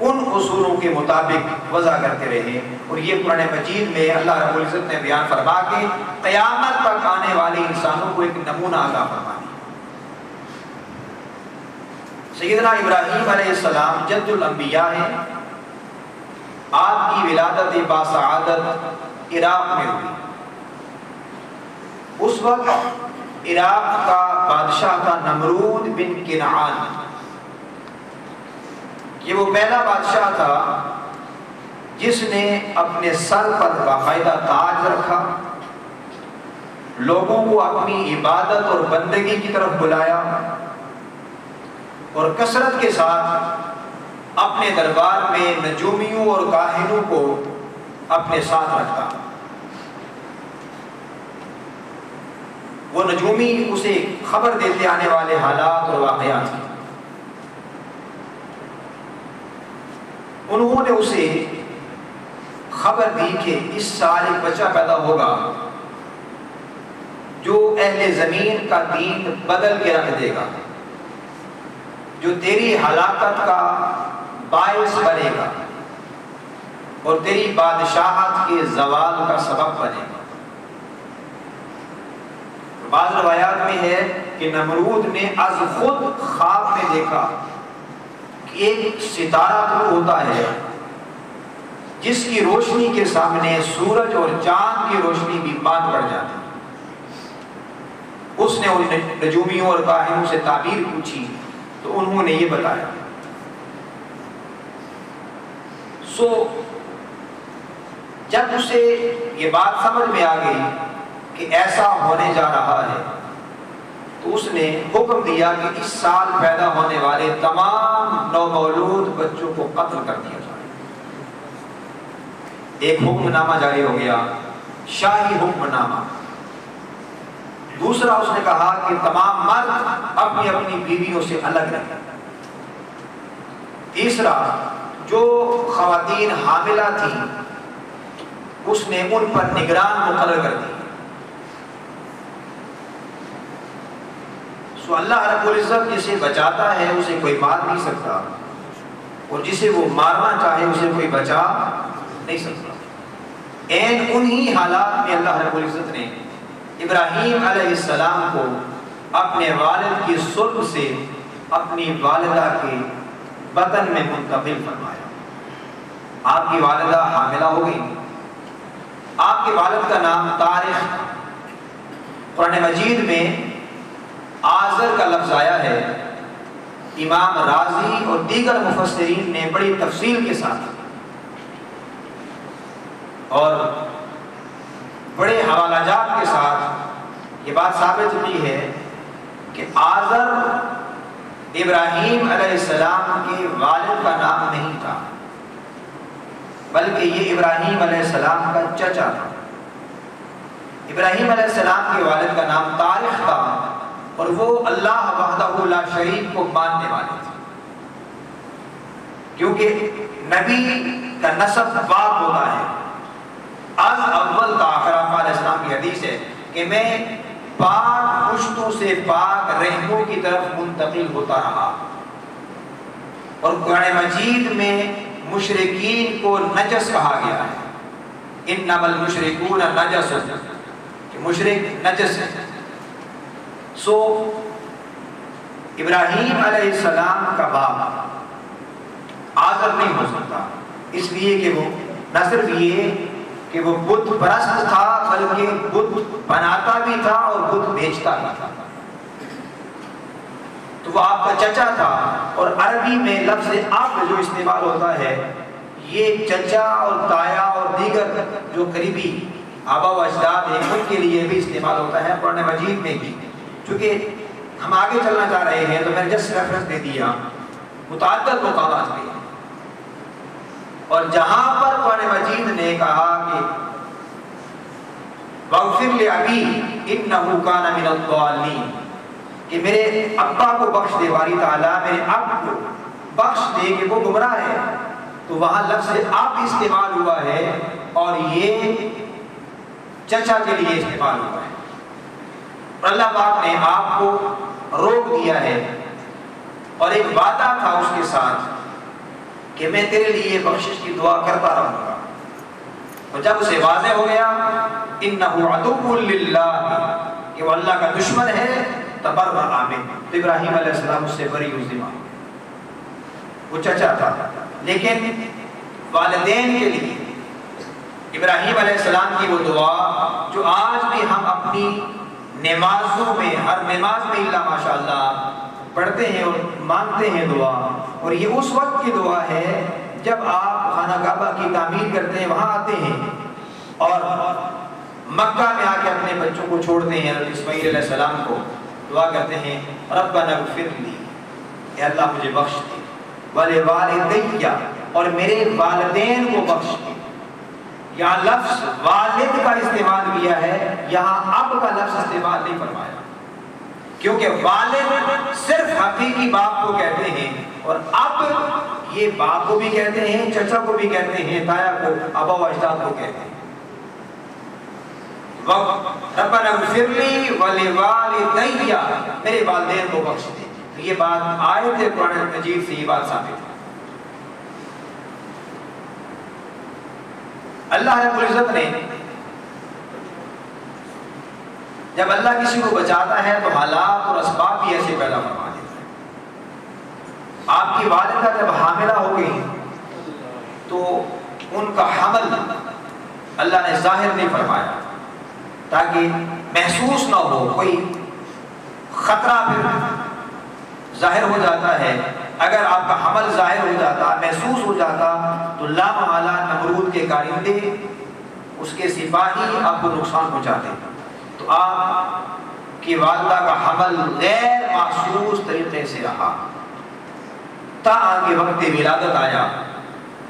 ان اصولوں کے مطابق وضع کرتے رہیں۔ اور یہ قرآن مجید میں اللہ رب العزت نے بیان فرما کے قیامت تک آنے والے انسانوں کو ایک نمونہ عطا فرما دیا۔ سیدنا ابراہیم علیہ السلام جد الانبیاء ہیں، آپ کی ولادت باسعادت عراق میں ہوئی۔ اس وقت عراق کا بادشاہ تھا نمرود بن کنعان، یہ وہ پہلا بادشاہ تھا جس نے اپنے سر پر باقاعدہ تاج رکھا، لوگوں کو اپنی عبادت اور بندگی کی طرف بلایا، اور کثرت کے ساتھ اپنے دربار میں نجومیوں اور کاہنوں کو اپنے ساتھ رکھتا۔ وہ نجومی اسے خبر دیتے آنے والے حالات اور واقعات کی۔ انہوں نے اسے خبر دی کہ اس سال ایک بچہ پیدا ہوگا جو اہل زمین کا دین بدل کے رکھ دے گا، جو تیری ہلاکت کا باعث بنے گا اور تیری بادشاہت کے زوال کا سبب بنے گا۔ بعض روایات میں ہے کہ نمرود نے از خود خواب میں دیکھا کہ ایک ستارہ طلوع ہوتا ہے جس کی روشنی کے سامنے سورج اور چاند کی روشنی بھی ماند پڑ جاتی۔ اس نے ان نجومیوں اور کاہنوں سے تعبیر پوچھی تو انہوں نے یہ بتایا۔ جب اسے یہ بات سمجھ میں آ گئی کہ ایسا ہونے جا رہا ہے تو اس نے حکم دیا کہ اس سال پیدا ہونے والے تمام نومولود بچوں کو قتل کر دیا جائے۔ ایک حکم نامہ جاری ہو گیا، شاہی حکم نامہ۔ دوسرا اس نے کہا کہ تمام مرد اپنی اپنی بیویوں سے الگ رہیں۔ تیسرا جو خواتین حاملہ تھیں اس نے ان پر نگران مقرر کر دی۔ سو اللہ رب العزت جسے بچاتا ہے اسے کوئی مار نہیں سکتا، اور جسے وہ مارنا چاہے اسے کوئی بچا نہیں سکتا۔ این انہی حالات میں اللہ رب العزت نے ابراہیم علیہ السلام کو اپنے والد کی صلب سے اپنی والدہ کے بطن میں منتقل فرمایا۔ آپ کی والدہ حاملہ ہو گئی۔ آپ کے والد کا نام طارق، قرآن مجید میں آزر کا لفظ آیا ہے۔ امام رازی اور دیگر مفسرین نے بڑی تفصیل کے ساتھ اور بڑے حوالہ جات کے ساتھ یہ بات ثابت ہوئی ہے کہ آزر ابراہیم علیہ السلام کے والد کا نام نہیں تھا، بلکہ یہ ابراہیم علیہ السلام کا چچا تھا۔ ابراہیم علیہ السلام کے والد کا نام طارق تھا، اور وہ اللہ وحدہ لا شریک کو ماننے والے تھے، کیونکہ نبی کا نسب پاک ہوتا ہے۔ از اول تا آخر آقا علیہ السلام السلام کی حدیث ہے کہ میں پاک پشتوں سے پاک رحموں کی طرف منتقل ہوتا رہا. اور قرآن مجید میں مشرکین کو نجس کہا گیا ہے. انما المشرکون نجس، کہ مشرک نجس ہے. سو ابراہیم علیہ السلام کا باپ آزر نہیں ہو سکتا، اس لیے کہ وہ نہ صرف یہ کہ وہ بت پرست تھا بلکہ بت بناتا بھی تھا اور بت بیچتا بھی تھا. تو وہ آپ کا چچا تھا. اور عربی میں لفظ اب جو استعمال ہوتا ہے یہ چچا اور تایا اور دیگر جو قریبی آبا و اجداد ہیں ان کے لیے بھی استعمال ہوتا ہے قرآن مجید میں بھی. چونکہ ہم آگے چلنا چاہ رہے ہیں تو میں نے جسٹ ریفرنس دے دیا متعدد مقامات پہ. اور جہاں پر قرآن مجید نے کہا کہ وَاغْفِرْ لِأَبِي إِنَّهُ كَانَ مِنَ الضَّالِّينَ، کہ میرے ابا کو بخش دے باری تعالیٰ، میرے اب کو بخش دے کہ وہ گمراہ ہے. تو وہاں لفظ اب استعمال ہوا ہے اور یہ چچا کے لیے استعمال ہوا ہے. اور اللہ پاک نے آپ کو روک دیا ہے اور ایک وعدہ تھا اس کے ساتھ کہ میں تیرے لیے بخشش کی دعا کرتا رہوں گا. اور جب اسے واضح ہو گیا انہ عدو للہ کہ وہ اللہ کا دشمن ہے تبرأ منہ، تو ابراہیم علیہ السلام اس سے بری اس دماغ. وہ چچا تھا لیکن والدین کے لیے ابراہیم علیہ السلام کی وہ دعا جو آج بھی ہم اپنی نمازوں میں ہر نماز میں اللہ ماشاءاللہ پڑھتے ہیں اور مانگتے ہیں دعا. اور یہ اس وقت کی دعا ہے جب آپ خانہ کعبہ کی تعمیر کرتے ہیں، وہاں آتے ہیں اور مکہ میں آ کے اپنے بچوں کو چھوڑتے ہیں. حضرت اسماعیل علیہ السلام کو دعا کرتے ہیں ربنا اغفر لی، اے اللہ مجھے بخش دے، ولوالدی، اور میرے والدین کو بخش دے. یہاں لفظ والد کا استعمال کیا ہے، یہاں اب کا لفظ استعمال نہیں فرمایا، کیونکہ والد صرف حقیقی باپ کو کہتے ہیں اور اب یہ باپ کو بھی کہتے ہیں، چچا کو بھی کہتے ہیں، تایا کو، آبا و اجداد کو کہتے ہیں. ربنا اغفر لی ولوالدی، میرے والدین کو بخش دے. یہ بات آیت قرآن مجید سے یہ بات ثابت ہے. اللہ رب العزت نے جب اللہ کسی کو بچاتا ہے تو حالات اور اسباب بھی ایسے پیدا فرما دیتا ہے. آپ کی والدہ جب حاملہ ہو گئی تو ان کا حمل اللہ نے ظاہر نہیں فرمایا تاکہ محسوس نہ ہو. کوئی خطرہ پھر ظاہر ہو جاتا ہے، اگر آپ کا حمل ظاہر ہو جاتا، محسوس ہو جاتا تو لامحالہ نمرود کے کارندے، اس کے سپاہی آپ کو نقصان پہنچاتے. تو آپ کی والدہ کا حمل غیر محسوس طریقے سے رہا تا آگے وقت ولادت آیا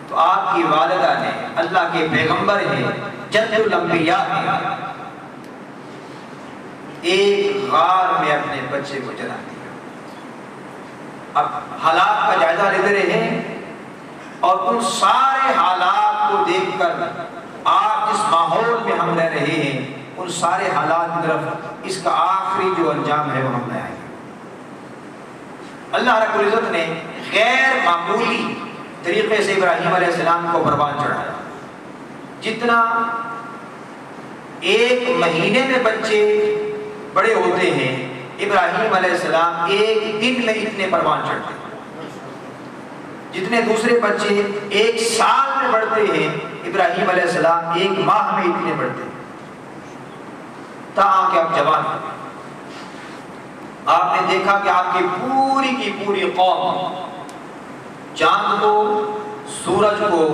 تو آپ کی والدہ نے، اللہ کے پیغمبر ہیں، جد الانبیاء ہیں، ایک غار میں اپنے بچے کو جلا دیا. اب حالات کا جائزہ لیتے رہے اور ان سارے حالات کو دیکھ کر آج جس ماحول میں ہم رہ رہے ہیں ان سارے حالات کی طرف اس کا آخری جو انجام ہے وہ ہم نے آئے. اللہ رب العزت نے غیر معمولی طریقے سے ابراہیم علیہ السلام کو قربان چڑھایا. جتنا ایک مہینے میں بچے بڑے ہوتے ہیں، ابراہیم علیہ السلام ایک دن میں اتنے پروان چڑھتے ہیں. جتنے دوسرے بچے ایک سال میں بڑھتے ہیں، ابراہیم علیہ السلام ایک ماہ میں اتنے بڑھتے ہیں تاکہ آپ جوان ہیں. آپ نے دیکھا کہ آپ کی پوری قوم چاند کو، سورج کو،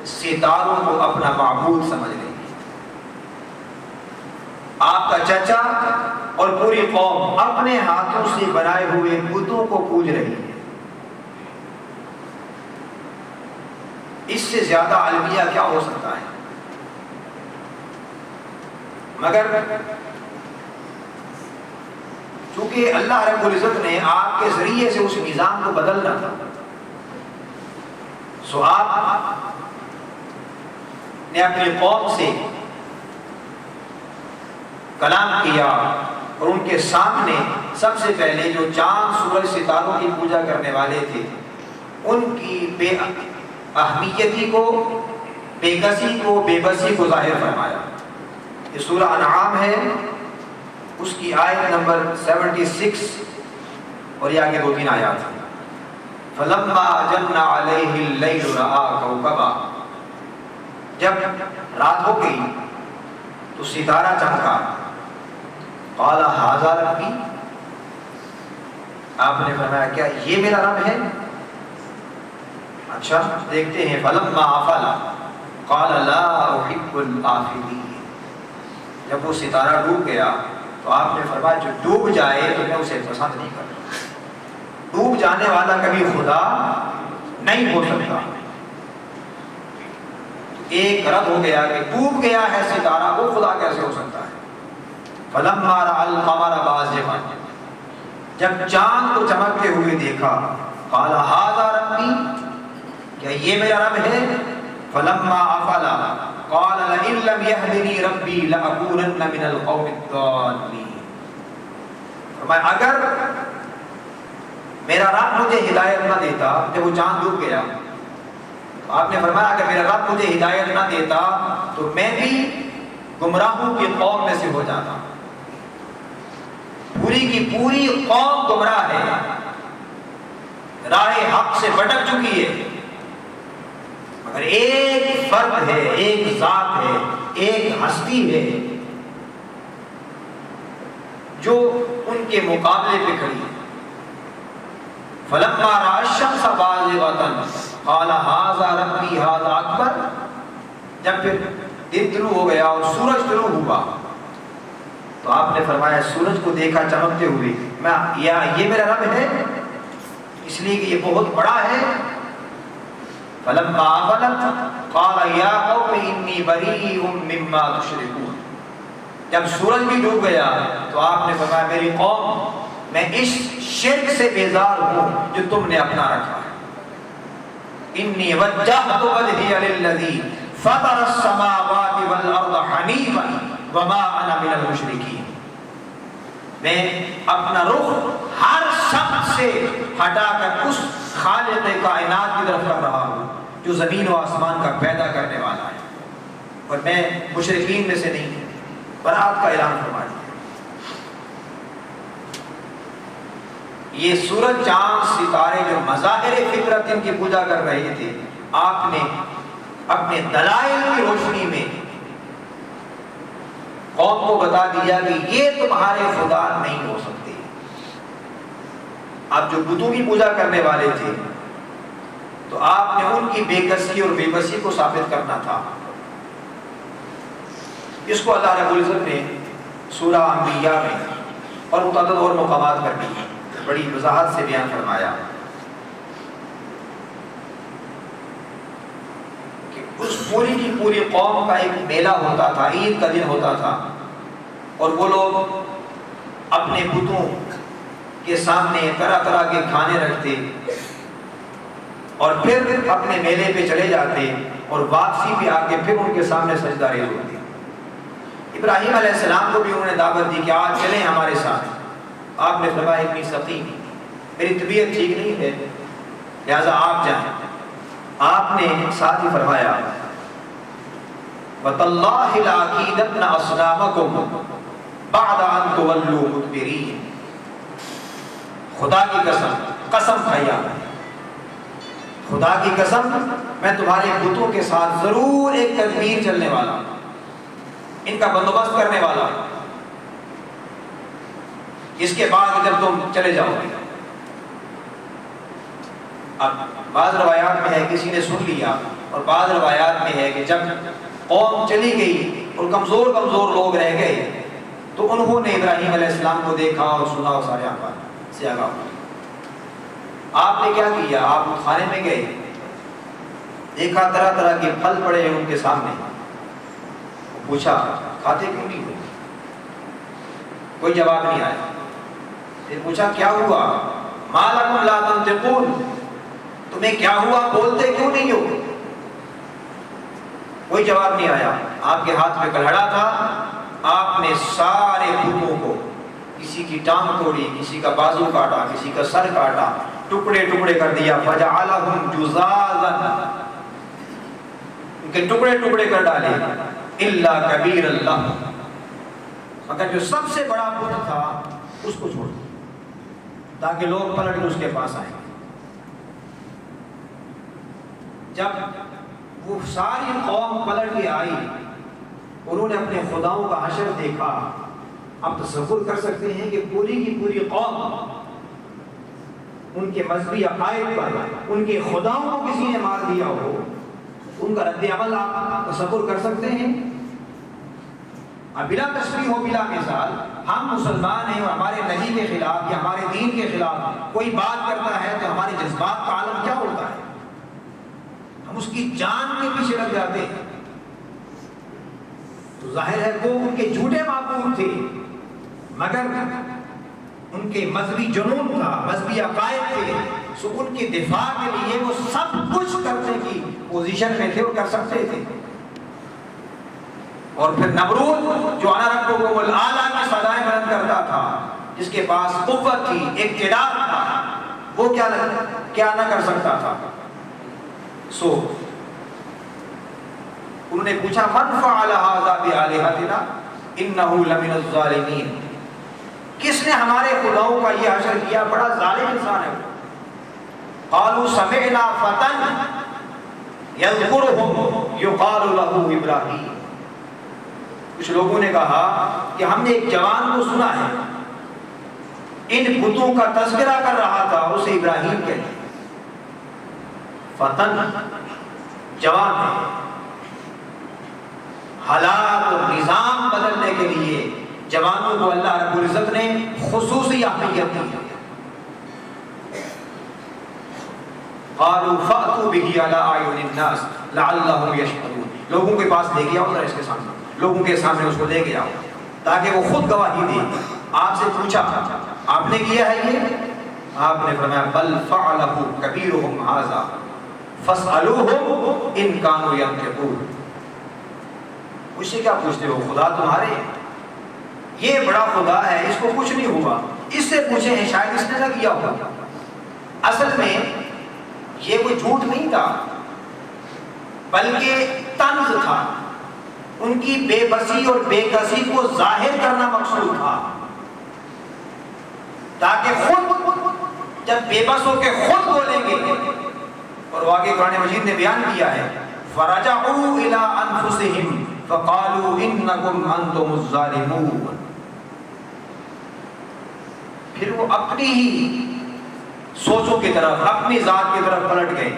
ستاروں کو اپنا معبود سمجھ رہی ہے. آپ کا چچا اور پوری قوم اپنے ہاتھوں سے بنائے ہوئے بتوں کو پوج رہی ہے. اس سے زیادہ المیہ کیا ہو سکتا ہے؟ مگر چونکہ اللہ رب العزت نے آپ کے ذریعے سے اس نظام کو بدلنا تھا، سو آپ نے اپنی قوم سے کلام کیا اور ان کے سامنے سب سے پہلے جو چاند سورج ستاروں کی پوجا کرنے والے تھے ان کی بے اہمیتی کو، بے کسی کو، بے بسی کو ظاہر فرمایا۔ یہ سورہ انعام ہے، اس کی آیت نمبر 76 اور یہ آگے 2-3 آیات ہیں۔ فَلَمَّا جَنَّ عَلَيْهِ اللَّيْلُ رَأَىٰ كَوْكَبًا، جب رات ہو گئی تو ستارہ چمکا، قَالَ هَٰذَا رَبِّي، آپ نے فرمایا کیا یہ میرا رب ہے؟ اچھا دیکھتے ہیں۔ فَلَمَّا أَفَلَ قَالَ لَا أُحِبُّ الْآفِلِينَ، جب وہ ستارہ ڈوب گیا تو آپ نے فرمایا جو ڈوب جائے تو میں اسے پسند نہیں کرتا۔ ڈوب جانے والا کبھی خدا نہیں ہو سکتا۔ ایک رد ہو گیا کہ ڈوب گیا ہے ستارہ، وہ خدا کیسے ہو سکتا ہے؟ فَلَمَّا رَأَى الْقَمَرَ بَازِغًا، جب چاند کو چمکتے ہوئے دیکھا، قَالَ هَٰذَا رَبِّي، کیا یہ میرا رب ہے؟ فَلَمَّا أَفَلَ قَالَ لَئِن لَّمْ يَهْدِنِي رَبِّي لَأَكُونَنَّ مِنَ الْقَوْمِ الضَّالِّينَ، فرمایا اگر میرا رب مجھے ہدایت نہ دیتا، جب وہ چاند ڈوب گیا آپ نے فرمایا اگر میرا رب مجھے ہدایت نہ دیتا تو میں بھی گمراہوں کی قوم میں سے ہو جاتا۔ پوری کی پوری قوم گمراہ ہے، راہ حق سے بھٹک چکی ہے، مگر ایک فرد ہے، ایک ذات ہے، ایک ہستی ہے جو ان کے مقابلے پہ کھڑی ہے۔ فَلَمَّا رَأَى الشَّمْسَ بَازِغَةً قَالَ هَٰذَا رَبِّي هَٰذَا أَكْبَرُ، جب پھر دن طلوع ہو گیا اور سورج طلوع ہوا تو آپ نے فرمایا سورج کو دیکھا چمکتے ہوئے، یہ میرا رب ہے، اس لیے کہ یہ بہت بڑا ہے۔ فَلَمَّا أَفَلَتْ قَالَ يَا قَوْمِ إِنِّي بَرِيءٌ مِّمَّا تُشْرِكُونَ، جب سورج بھی ڈوب گیا تو آپ نے فرمایا میری قوم میں اس شرک سے بیزار ہوں جو تم نے اپنا رکھا ہے۔ انی وجہت وجہی للذی فطر السماوات والارض حنیفا وما انا من المشرکین، میں اپنا رخ ہر شخص سے ہٹا کر اس خالق کائنات کی طرف کر رہا ہوں جو زمین و آسمان کا پیدا کرنے والا ہے، اور میں مشرکین میں سے نہیں ہوں۔ برات کا اعلان فرما دیا۔ یہ سورج چاند ستارے جو مظاہر فطرت ان کی پوجا کر رہے تھے، آپ نے اپنے دلائل کی روشنی میں قوم کو بتا دیا کہ یہ تمہارے خدا نہیں ہو سکتے۔ آپ جو بتوں کی پوجا کرنے والے تھے تو آپ نے ان کی بے کسی اور بے بسی کو ثابت کرنا تھا۔ اس کو اللہ رب العزت نے سورہ انبیاء میں اور متعدد اور مقامات پر بھی بڑی وضاحت سے بیان فرمایا کہ اس پوری کی پوری قوم کا ایک میلہ ہوتا تھا، عید کا دن ہوتا تھا، اور وہ لوگ اپنے بتوں کے سامنے طرح طرح کے کھانے رکھتے اور پھر اپنے میلے پہ چلے جاتے اور واپسی پہ آ کے پھر ان کے سامنے سجدہ ریز ہوتے۔ ابراہیم علیہ السلام کو بھی انہوں نے دعوت دی کہ آج چلیں ہمارے ساتھ۔ آپ نے فرمایا اتنی سخی، میری طبیعت ٹھیک نہیں ہے لہذا آپ جائیں۔ آپ نے ساتھ ہی فرمایا وَتَاللَّهِ لَأَكِيدَنَّ أَصْنَامَكُمْ بَعْدَ أَن تُوَلُّوا مُدْبِرِينَ، خدا کی قسم کھایا، خدا کی قسم میں تمہارے بتوں کے ساتھ ضرور ایک تدبیر چلنے والا ہوں، ان کا بندوبست کرنے والا ہوں، اس کے بعد جب تم چلے جاؤ گے۔ اب بعض روایات میں ہے کسی نے سن لیا، اور بعض روایات میں ہے کہ جب قوم چلی گئی اور کمزور لوگ رہ گئے تو انہوں نے ابراہیم علیہ السلام کو دیکھا اور سنا اور سارے آباد سے آگاہ ہوئے۔ آپ نے کیا کیا؟ آپ کھانے میں گئے، دیکھا طرح طرح کے پھل پڑے ہیں ان کے سامنے، پوچھا کھاتے کیوں نہیں ہوئے؟ کوئی جواب نہیں آیا۔ پھر پوچھا کیا ہوا؟ ما لکم لا تنطقون، تمہیں کیا ہوا، بولتے کیوں نہیں ہو؟ کوئی جواب نہیں آیا۔ آپ کے ہاتھ میں کلہڑا تھا، آپ نے سارے بتوں کو، کسی کی ٹانگ توڑی، کسی کا بازو کاٹا، کسی کا سر کاٹا، ٹکڑے ٹکڑے کر دیا، فجعلہم جزازا، ان کے ٹکڑے ٹکڑے کر ڈالے، الا کبیر اللہ، مگر جو سب سے بڑا بت تھا اس کو چھوڑ دیا تاکہ لوگ پلٹ کے اس کے پاس آئیں۔ جب وہ ساری قوم پلٹ کے آئی، انہوں نے اپنے خداؤں کا حشر دیکھا۔ آپ تصور کر سکتے ہیں کہ پوری کی پوری قوم ان کے مذہبی عقائد پر، ان کے خداؤں کو کسی نے مار دیا ہو، ان کا رد عمل آپ تصور کر سکتے ہیں؟ اب بلا تشریح و بلا مثال ہم مسلمان ہیں اور ہمارے نبی کے خلاف یا ہمارے دین کے خلاف کوئی بات کرتا ہے تو ہمارے جذبات کا عالم کیا ہوتا ہے؟ ہم اس کی جان کے پیچھے لگ جاتے ہیں۔ تو ظاہر ہے وہ ان کے جھوٹے معبود تھے، مگر ان کے مذہبی جنون تھا، مذہبی عقائد تھے، سو ان کے دفاع کے لیے وہ سب کچھ کرنے کی پوزیشن میں تھے اور کر سکتے تھے۔ اور پھر نمرود جو انا ربکم الاعلی کی صدائیں بلند کرتا تھا، جس کے پاس قوت تھی، اقتدار تھا، وہ کیا نہ کر سکتا تھا؟ سو انہوں نے پوچھا من فعل هذا بآلهتنا انه لمن الظالمین، کس نے ہمارے خداؤں کا یہ حشر کیا؟ بڑا ظالم انسان ہے وہ۔ قالوا سمعنا فتى يذكرهم يقال له ابراہیم، کچھ لوگوں نے کہا کہ ہم نے ایک جوان کو سنا ہے ان بتوں کا تذکرہ کر رہا تھا، اسے ابراہیم کہتے ہیں۔ فتن جوان ہے، حالات اور نظام بدلنے کے لیے جوانوں کو اللہ رب العزت نے خصوصی اہمیت دی ہے۔ قالوا فأتوا به على أعين الناس لعلهم يشهدون، لوگوں کے پاس لے کے آؤ، اس کے سامنے، لوگوں کے سامنے اس کو لے کے آؤ تاکہ وہ خود گواہی دے۔ آپ سے پوچھا آپ نے کیا ہے یہ؟ آپ نے فرمایا بل فعله كبيرهم هذا فاسألوهم ان كانوا ينطقون، اس سے کیا پوچھتے ہو؟ خدا تمہارے یہ بڑا خدا ہے، اس کو کچھ نہیں ہوا، اس سے پوچھیں ہیں، شاید اس نے نہ کیا ہوگا۔ اصل میں یہ کوئی جھوٹ نہیں تھا بلکہ طنز تھا، ان کی بے بسی اور بے کسی کو ظاہر کرنا مقصود تھا، تاکہ خود جب بے بس ہو کے خود بولیں گے، اور وہ آگے قرآن مجید نے بیان کیا ہے فَرَجَعُوا إِلَىٰ أَنفُسِهِمْ فَقَالُوا إِنَّكُمْ أَنْتُمُ الظَّالِمُونَ، پھر وہ اپنی ہی سوچوں کی طرف، اپنی ذات کی طرف پلٹ گئے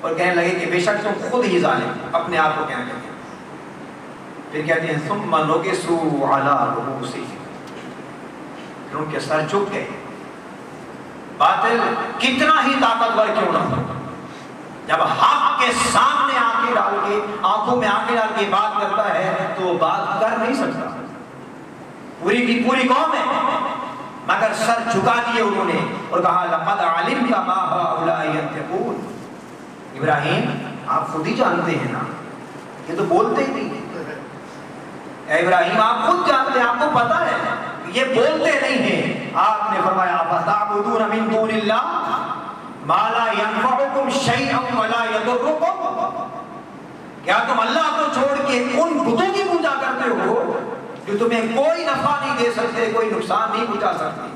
اور کہنے لگے کہ بے شک تم خود ہی ظالم، اپنے آپ کو کہنے لگے۔ پھر کہتے ہیں ثُمَّ نُكِسُوا عَلَىٰ رُءُوسِهِمْ، پھر ان کے سر جھک گئے۔ باطل کتنا ہی طاقتور کیوں نہ ہو، جب حق کے سامنے آنکھیں ڈال کے، آنکھوں میں آنکھیں ڈال کے بات کرتا ہے تو وہ بات کر نہیں سکتا۔ پوری کی پوری قوم ہے مگر سر جھکا دیے انہوں نے اور کہا لقد علمت ما هؤلاء ينطقون، ابراہیم آپ خود ہی جانتے ہیں نا، یہ تو بولتے ہی نہیں۔ اے ابراہیم آپ خود جانتے ہیں، آپ کو پتا ہے یہ بولتے نہیں ہیں۔ آپ نے فرمایا فتعبدون من دون اللہ ما لا ينفعكم شيئا ولا يضركم، کیا تم اللہ کو چھوڑ کے ان بتوں کی پوجا کرتے ہو جو تمہیں کوئی نفع نہیں دے سکتے، کوئی نقصان نہیں پہنچا سکتے؟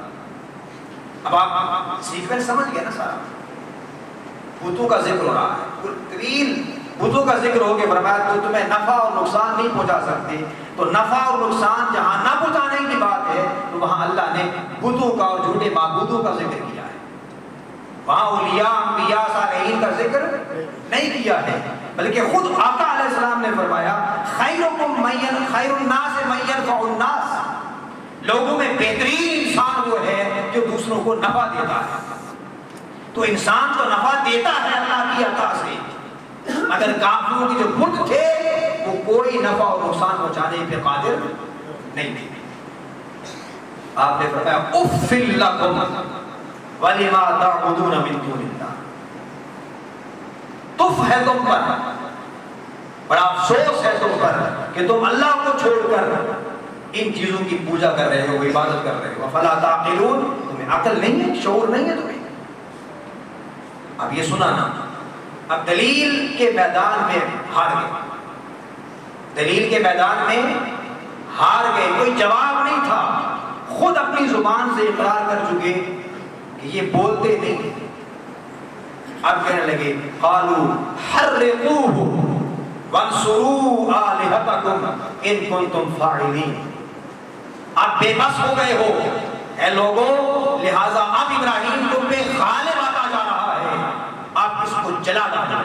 اب آپ سیکوینس سمجھ گئے نا، سارا بتوں کا ذکر ہو رہا ہے، طویل بتوں کا ذکر ہو کے فرمایا تو تمہیں نفع اور نقصان نہیں پہنچا سکتے، تو نفع اور نقصان جہاں نہ پہنچانے کی بات ہے تو وہاں اللہ نے بتوں کا اور جھوٹے معبودوں کا ذکر کیا ہے، وہاں اولیاء انبیاء صالحین کا ذکر نہیں کیا ہے، بلکہ خود آقا علیہ السلام نے فرمایا خیرکم خیر الناس من ينفع الناس، لوگوں میں بہترین انسان وہ ہے جو دوسروں کو نفع دیتا ہے۔ تو انسان تو نفع دیتا ہے اللہ کی عطا سے، مگر کافروں کے جو بت تھے وہ کوئی نفع اور نقصان پہنچانے پہ قادر نہیں تھے۔ آپ نے فرمایا اف لکم ولما تعبدون من دون اللہ، تف ہے تم پر، بڑا افسوس ہے تم پر کہ تم اللہ کو چھوڑ کر ان چیزوں کی پوجا کر رہے ہو، عبادت کر رہے ہو. افلا تعقلون، تمہیں عقل نہیں ہے، شعور نہیں ہے تمہیں. اب یہ سنا نا، اب دلیل کے میدان میں ہار گئے، دلیل کے میدان میں ہار گئے، کوئی جواب نہیں تھا. خود اپنی زبان سے اقرار کر چکے کہ یہ بولتے نہیں. اب کہنے لگے قالوا حرقوه وانصروا آلہتکم ان کنتم فاعلین. اب بے بس ہو گئے ہو اے لوگوں، لہذا اب ابراہیم تم پہ غالب آتا جا رہا ہے، آپ اس کو جلا ڈالو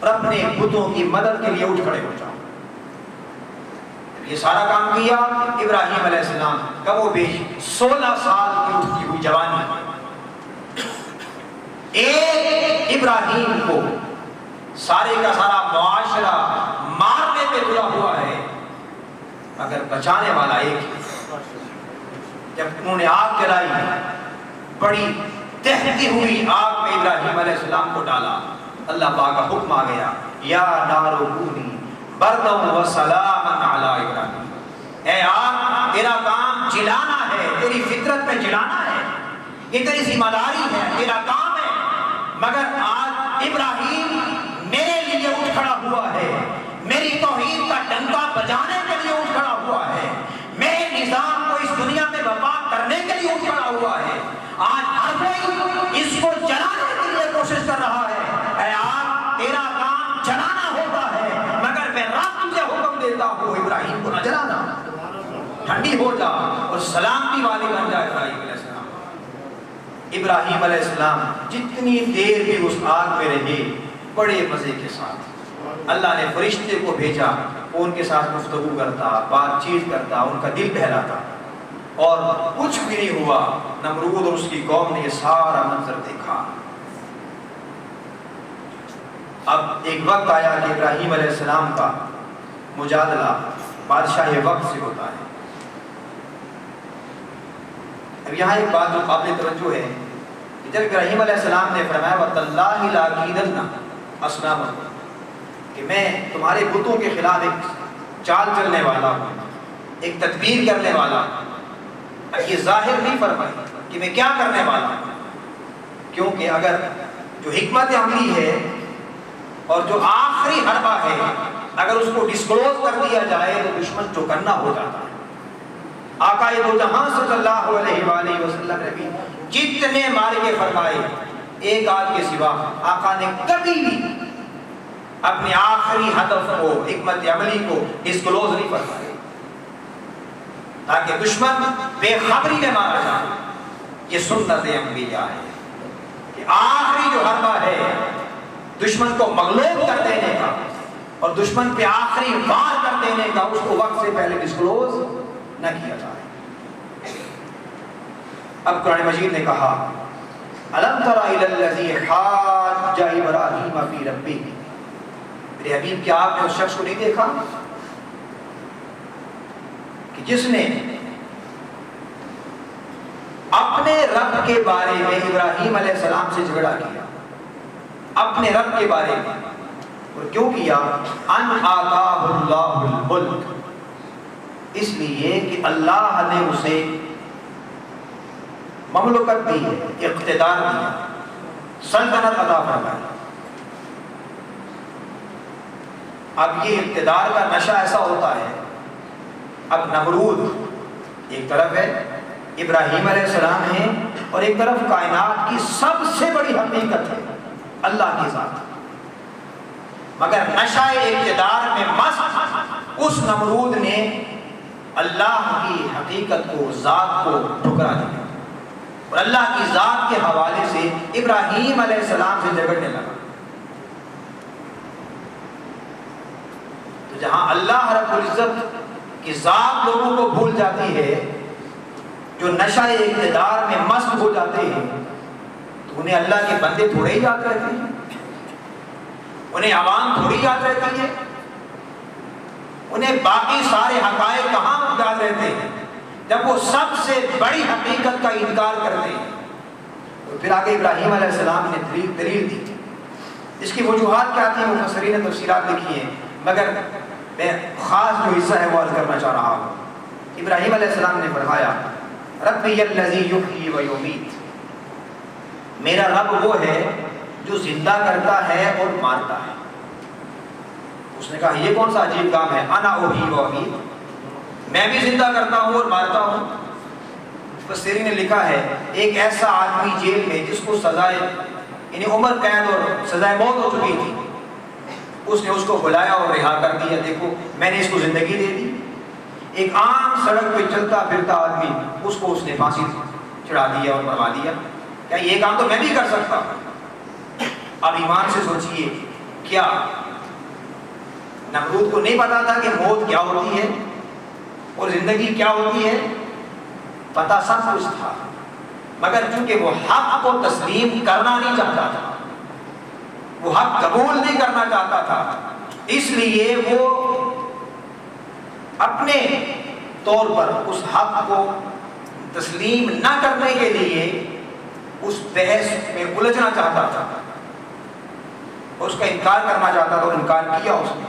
اور اپنے بتوں کی مدد کے لیے اٹھ کھڑے ہو جاؤ. یہ سارا کام کیا ابراہیم علیہ السلام کم و بیش 16 سال کی اٹھتی ہوئی جوانی. ایک ابراہیم کو سارے کا سارا معاشرہ مارنے پہ تلا ہوا ہے، مگر بچانے والا ایک ہے. جب انہوں نے آگ جلائی، بڑی دہتی ہوئی آگ میں ابراہیم علیہ السلام کو ڈالا، اللہ پاک کا حکم آ گیا یا نار کونی بردا و سلاما علی ابراہیم. اے آگ، تیرا کام جلانا ہے، تیری فطرت میں جلانا ہے، یہ تیری ذمہ داری ہے، تیرا کام ہے. مگر آج ابراہیم میرے لیے اٹھ کھڑا ہوا ہے، میری توحید کا ڈنکا بجانے کے لیے اٹھ کھڑا ہوا ہے، میرے نظام کو اس دنیا میں برپا کرنے کے لیے اٹھ کھڑا ہوا ہے. آج ہر کوئی اس کو جلانے کے لیے کوشش کر رہا ہے. اے آگ، تیرا کام جلانا ہوتا ہے، مگر میں رب تجھے حکم دیتا ہوں ابراہیم کو نہ جلانا، ٹھنڈی ہو جا اور سلامتی والی بن جائے ابراہیم علیہ السلام. ابراہیم علیہ السلام جتنی دیر بھی اس آگ میں رہے بڑے مزے کے ساتھ. اللہ نے فرشتے کو بھیجا، وہ ان کے ساتھ گفتگو کرتا، بات چیت کرتا، ان کا دل بہلاتا، اور کچھ بھی نہیں ہوا. نمرود اور اس کی قوم نے یہ سارا منظر دیکھا. اب ایک وقت آیا کہ ابراہیم علیہ السلام کا مجادلہ بادشاہ وقت سے ہوتا ہے. اب یہاں ایک بات جو قابل توجہ ہے کہ جب ابراہیم علیہ السلام نے فرمایا وَتَاللَّهِ لَأَكِيدَنَّ أَصْنَامَكُمْ، کہ میں تمہارے بتوں کے خلاف ایک چال چلنے والا ہوں، ایک تدبیر کرنے والا ہوں. اب یہ ظاہر نہیں فرمائی کہ میں کیا کرنے والا ہوں، کیونکہ اگر جو حکمت عملی ہے اور جو آخری حربہ ہے اگر اس کو ڈسکلوز کر دیا جائے تو دشمن چوکنا ہو جاتا ہے. آقا دو جہاں صلی اللہ علیہ وآلہ وسلم نے بھی جتنے مارکے فرمائے ایک آدھ کے سوا آقا نے کبھی بھی اپنے آخری ہدف کو، حکمت عملی کو ڈسکلوز نہیں فرمائے تاکہ دشمن بے خبری میں مارا جائے. یہ سنت انبیاء ہے کہ آخری جو حربہ ہے دشمن کو مغلوب کر دینے کا اور دشمن پہ آخری وار کر دینے کا، اس کو وقت سے پہلے ڈسکلوز نہ کیا جائے. اب قرآن مجید نے کہا الم تر الی الذی حاج ابراہیم فی ربہ، میرے حبیب کیا آپ نے اس شخص کو نہیں دیکھا کہ جس نے اپنے رب کے بارے میں ابراہیم علیہ السلام سے جھگڑا کیا، اپنے رب کے بارے میں. اور کیوں کیا؟ ان آتاہ اللہ الملک، اس لیے کہ اللہ نے اسے مملکت دی ہے، اقتدار دیا، سلطنت عطا فرمائی. اب یہ اقتدار کا نشہ ایسا ہوتا ہے، اب نمرود ایک طرف ہے، ابراہیم علیہ السلام ہے، اور ایک طرف کائنات کی سب سے بڑی حقیقت ہے اللہ کی ذات. مگر نشہ اقتدار میں مست اس نمرود نے اللہ کی حقیقت کو، ذات کو ٹھکرا دیا اور اللہ کی ذات کے حوالے سے ابراہیم علیہ السلام سے جھگڑنے لگا. تو جہاں اللہ رب العزت کی ذات لوگوں کو بھول جاتی ہے، جو نشہ اقتدار میں مست ہو جاتے ہیں، تو انہیں اللہ کے بندے تھوڑے ہی یاد رہتے ہیں، انہیں عوام تھوڑی یاد رہتی ہے، انہیں باقی سارے حقائق کہاں یاد رہتے ہیں جب وہ سب سے بڑی حقیقت کا انکار کرتے ہیں. تو پھر آگے ابراہیم علیہ السلام نے دلیل دی. اس کی وجوہات کیا تھی مفسرین نے تفسیرات لکھی ہیں، مگر میں خاص جو حصہ ہے وہ عرض کرنا چاہ رہا ہوں. ابراہیم علیہ السلام نے فرمایا ربی الذی یحیی و یمیت، میرا رب وہ ہے جو زندہ کرتا ہے اور مارتا ہے۔ اس نے کہا یہ کون سا عجیب کام ہے، انا احیی و امیت، میں بھی زندہ کرتا ہوں اور مارتا ہوں۔ مفسرین نے لکھا ہے ایک ایسا آدمی جیل میں جس کو سزائے یعنی عمر قید اور سزائے موت ہو چکی تھی، اس نے اس کو بلایا اور رہا کر دیا، دیکھو میں نے اس کو زندگی دے دی۔ ایک عام سڑک پہ چلتا پھرتا آدمی اس کو اس نے پھانسی چڑھا دیا اور مروا دیا۔ کیا یہ کام تو میں بھی کر سکتا ہوں؟ اب ایمان سے سوچئے، کیا نمرود کو نہیں پتا تھا کہ موت کیا ہوتی ہے اور زندگی کیا ہوتی ہے؟ پتا سب کچھ تھا، مگر چونکہ وہ حق کو تسلیم کرنا نہیں چاہتا تھا، وہ حق قبول نہیں کرنا چاہتا تھا، اس لیے وہ اپنے طور پر اس حق کو تسلیم نہ کرنے کے لیے اس بحث میں الجھنا چاہتا تھا، اس کا انکار کرنا چاہتا تھا اور انکار کیا اس نے۔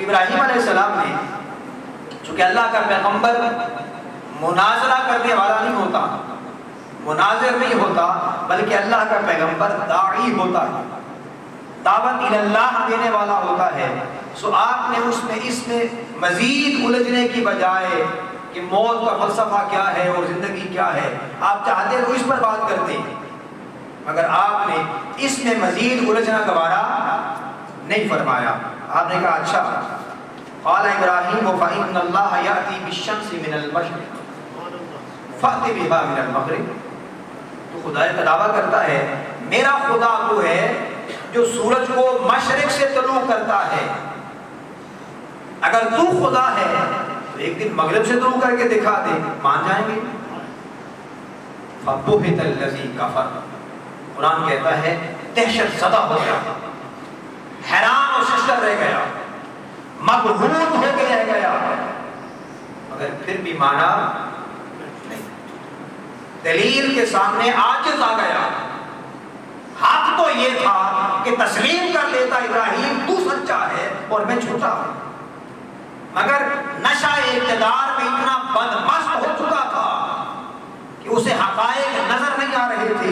ابراہیم علیہ السلام نے، چونکہ اللہ کا پیغمبر مناظرہ کرنے والا نہیں ہوتا، مناظر نہیں ہوتا، بلکہ اللہ کا پیغمبر داعی ہوتا ہے، دعوت اللہ دینے والا ہوتا ہے۔ سو آپ نے اس میں مزید الجھنے کی بجائے کہ موت کا فلسفہ کیا ہے اور زندگی کیا ہے، آپ چاہتے تو اس پر بات کرتے ہیں، مگر آپ نے اس میں مزید الجھنا گوارا نہیں فرمایا۔ آپ نے کہا اچھا، قال ابراہیم فإن اللہ یأتی بالشمس من المشرق فأت بها من المغرب، تو خدا کا دعویٰ کرتا ہے میرا خدا وہ ہے جو سورج کو مشرق سے طلوع کرتا ہے، اگر تو خدا ہے تو ایک دن مغرب سے طلوع کر کے دکھا دے، مان جائیں گے؟ فَبُهِتَ الَّذِي كَفَرَ، قرآن کہتا ہے دہشت زدہ ہو گیا، حیران و ششدر رہ گیا، مبہوت ہو کے رہ گیا، مگر پھر بھی مانا نہیں، دلیل کے سامنے عاجز آ گیا۔ حق تو یہ تھا کہ تسلیم کر لیتا ابراہیم تو سچا ہے اور میں جھوٹا ہوں، مگر نشہ اقتدار میں اتنا بدمست ہو چکا تھا کہ اسے حقائق نظر نہیں آ رہے تھے۔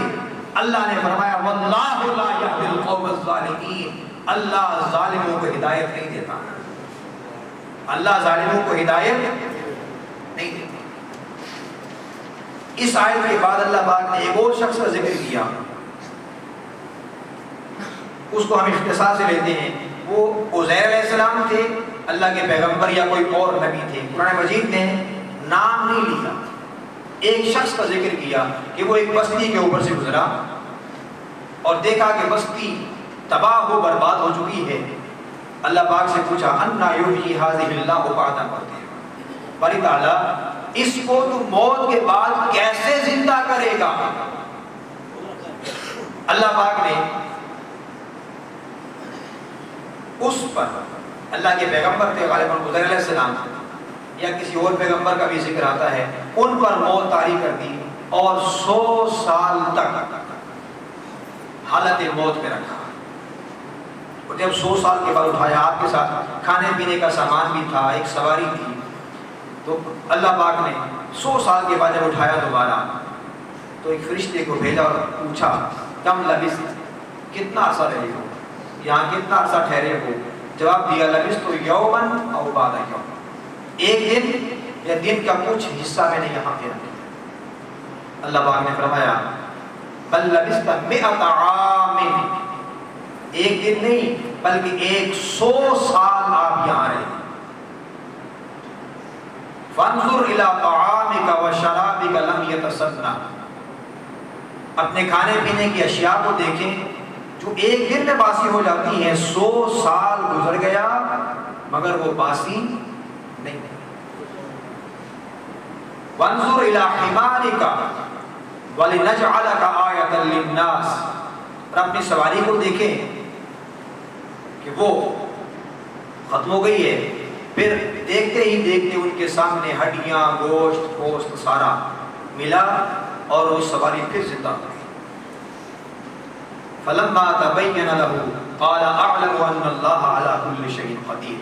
اللہ نے فرمایا واللہ لا یہدی القوم الظالمین، اللہ ظالموں کو ہدایت نہیں دیتا، اللہ ظالموں کو ہدایت نہیں دیتا۔ اس آیت کے بعد اللہ پاک نے ایک اور شخص کا ذکر کیا، اس کو ہم اختصار سے لیتے ہیں، وہ عزیر علیہ السلام تھے، اللہ کے پیغمبر یا کوئی اور نبی تھے۔ قرآن مجید نے نام نہیں لیا، ایک شخص کا ذکر کیا کہ وہ ایک بستی کے اوپر سے گزرا اور دیکھا کہ بستی تباہ و برباد ہو چکی ہے۔ اللہ پاک سے پوچھا انا یحیی ھذہ اللہ بعد موتہ، باری تعالیٰ اس کو تو موت کے بعد کیسے زندہ کرے گا؟ اللہ پاک نے اس پر، اللہ کے پیغمبر تھے غالباً عزیر علیہ السلام یا کسی اور پیغمبر کا بھی ذکر آتا ہے، ان پر موت طاری کر دی اور 100 سال تک حالت موت میں رکھا، اور جب 100 سال کے بعد اٹھایا، آپ کے ساتھ کھانے پینے کا سامان بھی تھا، ایک سواری تھی، تو اللہ پاک نے 100 سال کے بعد جب اٹھایا دوبارہ تو ایک فرشتے کو بھیجا اور پوچھا کم لبثت، کتنا عرصہ رہے ہو یہاں، کتنا عرصہ ٹھہرے ہو؟ جواب دیا لبثت یوما او بعد یوم، ایک دن یا دن کا کچھ حصہ میں نے یہاں پہ رکھا۔ اللہ پاک نے فرمایا بل لبثت 100 عام، ایک دن نہیں بلکہ 100 سال آپ یہاں رہے۔ فانظر الى طعامك وشرابك لم يتسنى، اپنے کھانے پینے کی اشیاء کو دیکھیں جو ایک دن میں باسی ہو جاتی ہیں، 100 سال گزر گیا مگر وہ باسی نہیں۔ وانظر الى حمارك ولنجعلك آیۃ للناس، اور اپنی سواری کو دیکھیں کہ وہ ختم ہو گئی ہے، پھر دیکھتے ہی دیکھتے ان کے سامنے ہڈیاں گوشت سارا ملا اور وہ سواری پھر زندہ ہو گئی۔ فلما تبین له قال اعلم ان اللہ علی کل شیء قدیر،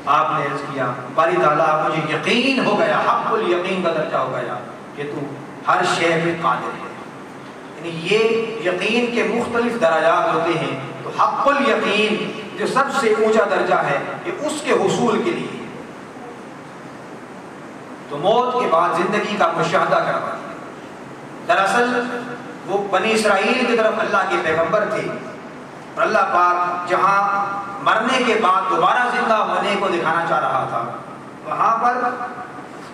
آپ نے عرض کیا باری تعالیٰ مجھے یقین ہو گیا، حق الیقین کا درجہ ہو گیا کہ تو ہر شے پہ قادر ہے. یعنی یہ یقین کے مختلف درجات ہوتے ہیں، تو حق الیقین جو سب سے اونچا درجہ ہے یہ اس کے حصول کے لیے. تو موت کے بعد زندگی کا مشاہدہ کروا دیا. دراصل وہ بنی اسرائیل کی طرف اللہ کے پیغمبر تھے، اور اللہ پاک جہاں مرنے کے بعد دوبارہ زندہ ہونے کو دکھانا چاہ رہا تھا، وہاں پر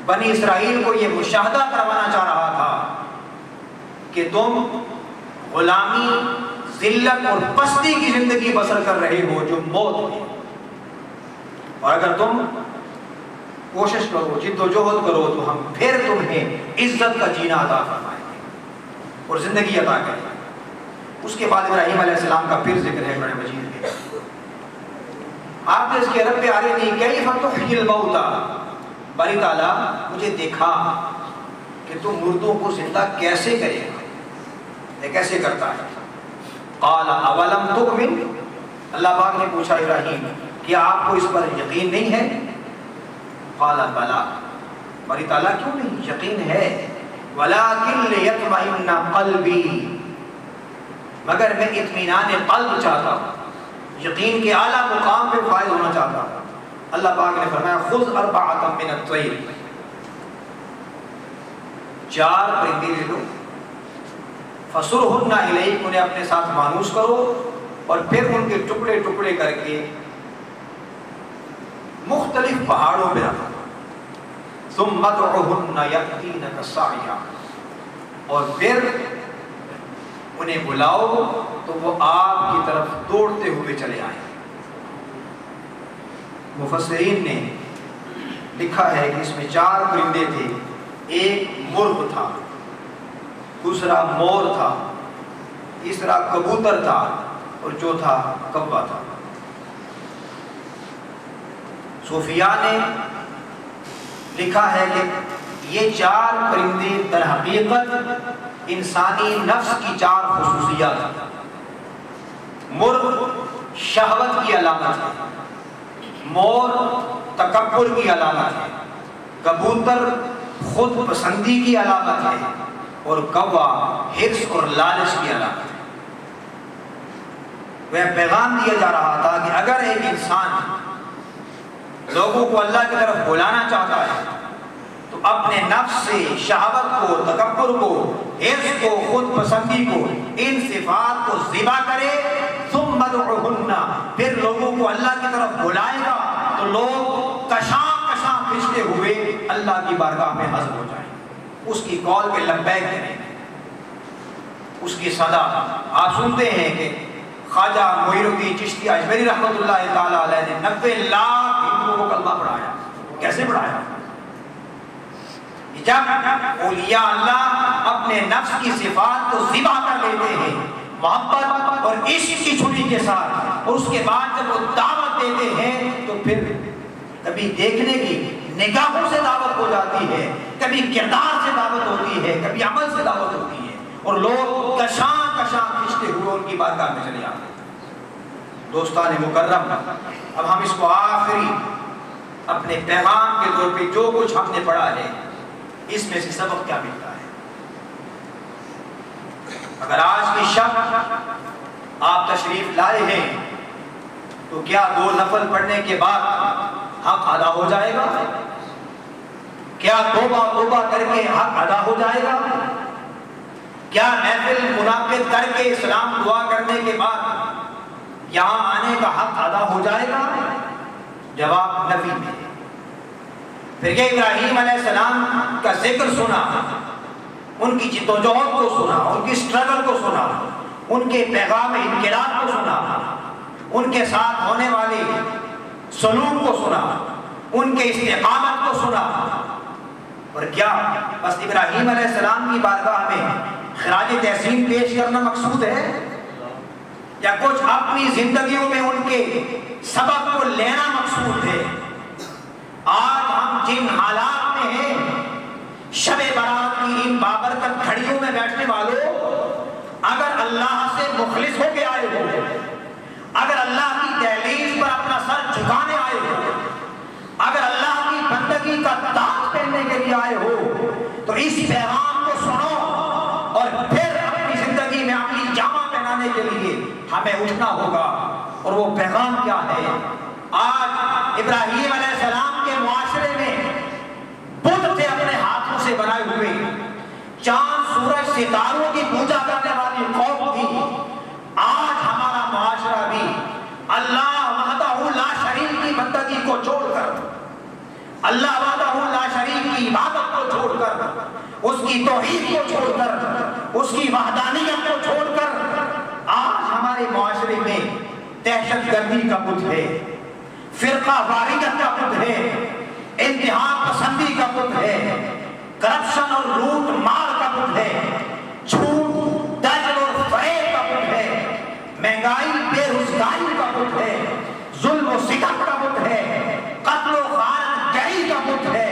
بنی اسرائیل کو یہ مشاہدہ کروانا چاہ رہا تھا کہ تم غلامی، ذلت اور پستی کی زندگی بسر کر رہے ہو جو موت ہے، اور اگر تم کوشش کرو، جد و جہد کرو، تو ہم پھر تمہیں عزت کا جینا عطا فرمائیں گے اور زندگی عطا کریں گے. اس کے بعد ابراہیم علیہ السلام کا پھر ذکر ہے قرآن مجید میں. آپ نے اس کے رب ارنی کیف تحیی الموتى، باری تعالیٰ مجھے دیکھا کہ تم مردوں کو زندہ کیسے کرے گا، یہ کیسے کرتا ہے. قال اولم تؤمن، اللہ پاک نے پوچھا ابراہیم کیا آپ کو اس پر یقین نہیں ہے. قال بلا، باری تعالیٰ کیوں نہیں، یقین ہے. ولکن لیطمئن قلبی، مگر میں اطمینان قلب چاہتا ہوں، یقین کے اعلیٰ مقام پہ فائز ہونا چاہتا ہوں. اللہ پاک نے فرمایا خذ اربعۃ من الطیر، 4 پرندے لے لو، فصرہن الیک، انہیں اپنے ساتھ مانوس کرو، اور پھر ان کے ٹکڑے ٹکڑے کر کے مختلف پہاڑوں پہ رکھو. ثم ادعوہن یأتینک سعیا، اور پھر انہیں بلاؤ تو وہ آپ کی طرف دوڑتے ہوئے چلے آئیں. مفسرین نے لکھا ہے کہ اس میں 4 پرندے تھے، ایک مرغ تھا، دوسرا مور تھا، تیسرا کبوتر تھا، اور چوتھا کوا تھا. صوفیاء نے لکھا ہے کہ یہ 4 پرندے در حقیقت انسانی نفس کی 4 خصوصیات. مرغ شہوت کی علامت ہے، مور تکبر کی علامت ہے، کبوتر خود پسندی کی علامت ہے، اور کوا حرص اور لالچ کی علامت ہے. وہ پیغام دیا جا رہا تھا کہ اگر ایک انسان لوگوں کو اللہ کی طرف بلانا چاہتا ہے تو اپنے نفس سے شہوت کو، تکبر کو، حرص کو، خود پسندی کو، ان صفات کو ذبح کرے. ثم ادعوہن، پھر لوگوں کو اللہ کی طرف بلائے گا تو لوگ کشاں کشاں پھستے ہوئے اللہ کی بارگاہ میں حاضر ہو جائیں، اس کی قول پہ لبیک کریں. اس کی صدا آپ سنتے ہیں کہ خواجہ معین الدین چشتی اجمیری رحمۃ اللہ تعالی علیہ نے 90 لاکھ ہندوؤں کو کلمہ پڑھایا. کیسے پڑھایا؟ جب اولیاء اللہ اپنے نفس کی صفات کو ذبح کر لیتے ہیں محبت اور عشق کی چھری کے ساتھ، اور اس کے بعد جب وہ دعوت دیتے ہیں تو پھر کبھی دیکھنے کی نگاہوں سے دعوت ہو جاتی ہے، کبھی کردار سے دعوت ہوتی ہے، کبھی عمل سے دعوت ہوتی ہے، اور لوگ کشاں کشاں کھنچتے ہوئے ان کی بارگاہ میں چلے آتے ہیں. دوستان مکرم، اب ہم اس کو آخری اپنے پیغام کے طور پہ جو کچھ ہم نے پڑھا ہے اس میں سے سبق کیا ملتا ہے؟ اگر آج کی شب آپ تشریف لائے ہیں تو کیا 2 نفل پڑھنے کے بعد حق ادا ہو جائے گا؟ کیا توبہ کر کے حق ادا ہو جائے گا؟ کیا محفل منعقد کر کے سلام دعا کرنے کے بعد یہاں آنے کا حق ادا ہو جائے گا؟ جواب نفی میں. پھر کہ ابراہیم علیہ السلام کا ذکر سنا، ان کی جد و جہد کو سنا، ان کی سٹرگل کو سنا، ان کے پیغام انقلاب کو سنا، ان کے ساتھ ہونے والی سلوک کو سنا، ان کے استقامت کو سنا، اور کیا بس ابراہیم علیہ السلام کی بارگاہ میں خراج تحسین پیش کرنا مقصود ہے، یا کچھ اپنی زندگیوں میں ان کے سبق کو لینا مقصود ہے؟ آج ہم جن حالات میں ہیں، شب برات کی ان بابرکت گھڑیوں میں بیٹھنے والوں، اگر اللہ سے مخلص ہو کے آئے ہو، اگر اللہ کی دہلیز پر اپنا سر جھکانے آئے ہو، تو اس پیغام کو سنو اور پھر اپنی زندگی میں عملی جامہ پہنانے کے لیے ہمیں اٹھنا ہوگا۔ اور وہ پیغام کیا ہے؟ آج ابراہیم علیہ السلام کے معاشرے میں بت تھے اپنے ہاتھوں سے بنائے ہوئے، چاند سورج ستاروں کی پوجا کرنے والی قوم تھی۔ آج ہمارا معاشرہ بھی اللہ وحدہ لا شریک کی بندگی کو چھوڑ کر، اللہ وحدہ لا شریک کی عبادت کو چھوڑ کر، اس کی توحید کو چھوڑ کر، اس کی وحدانیت کو چھوڑ کر آج ہمارے معاشرے میں دہشت گردی کا بت ہے، فرقہ واریت کا بت ہے، انتہا پسندی کا بت ہے، کرپشن اور لوٹ مار کا بت ہے، جھوٹ دجل اور فریب کا بت ہے، مہنگائی بے روزگاری کا بت ہے، ظلم و ستم کا بت ہے، قتل و غارت گری کا بت ہے،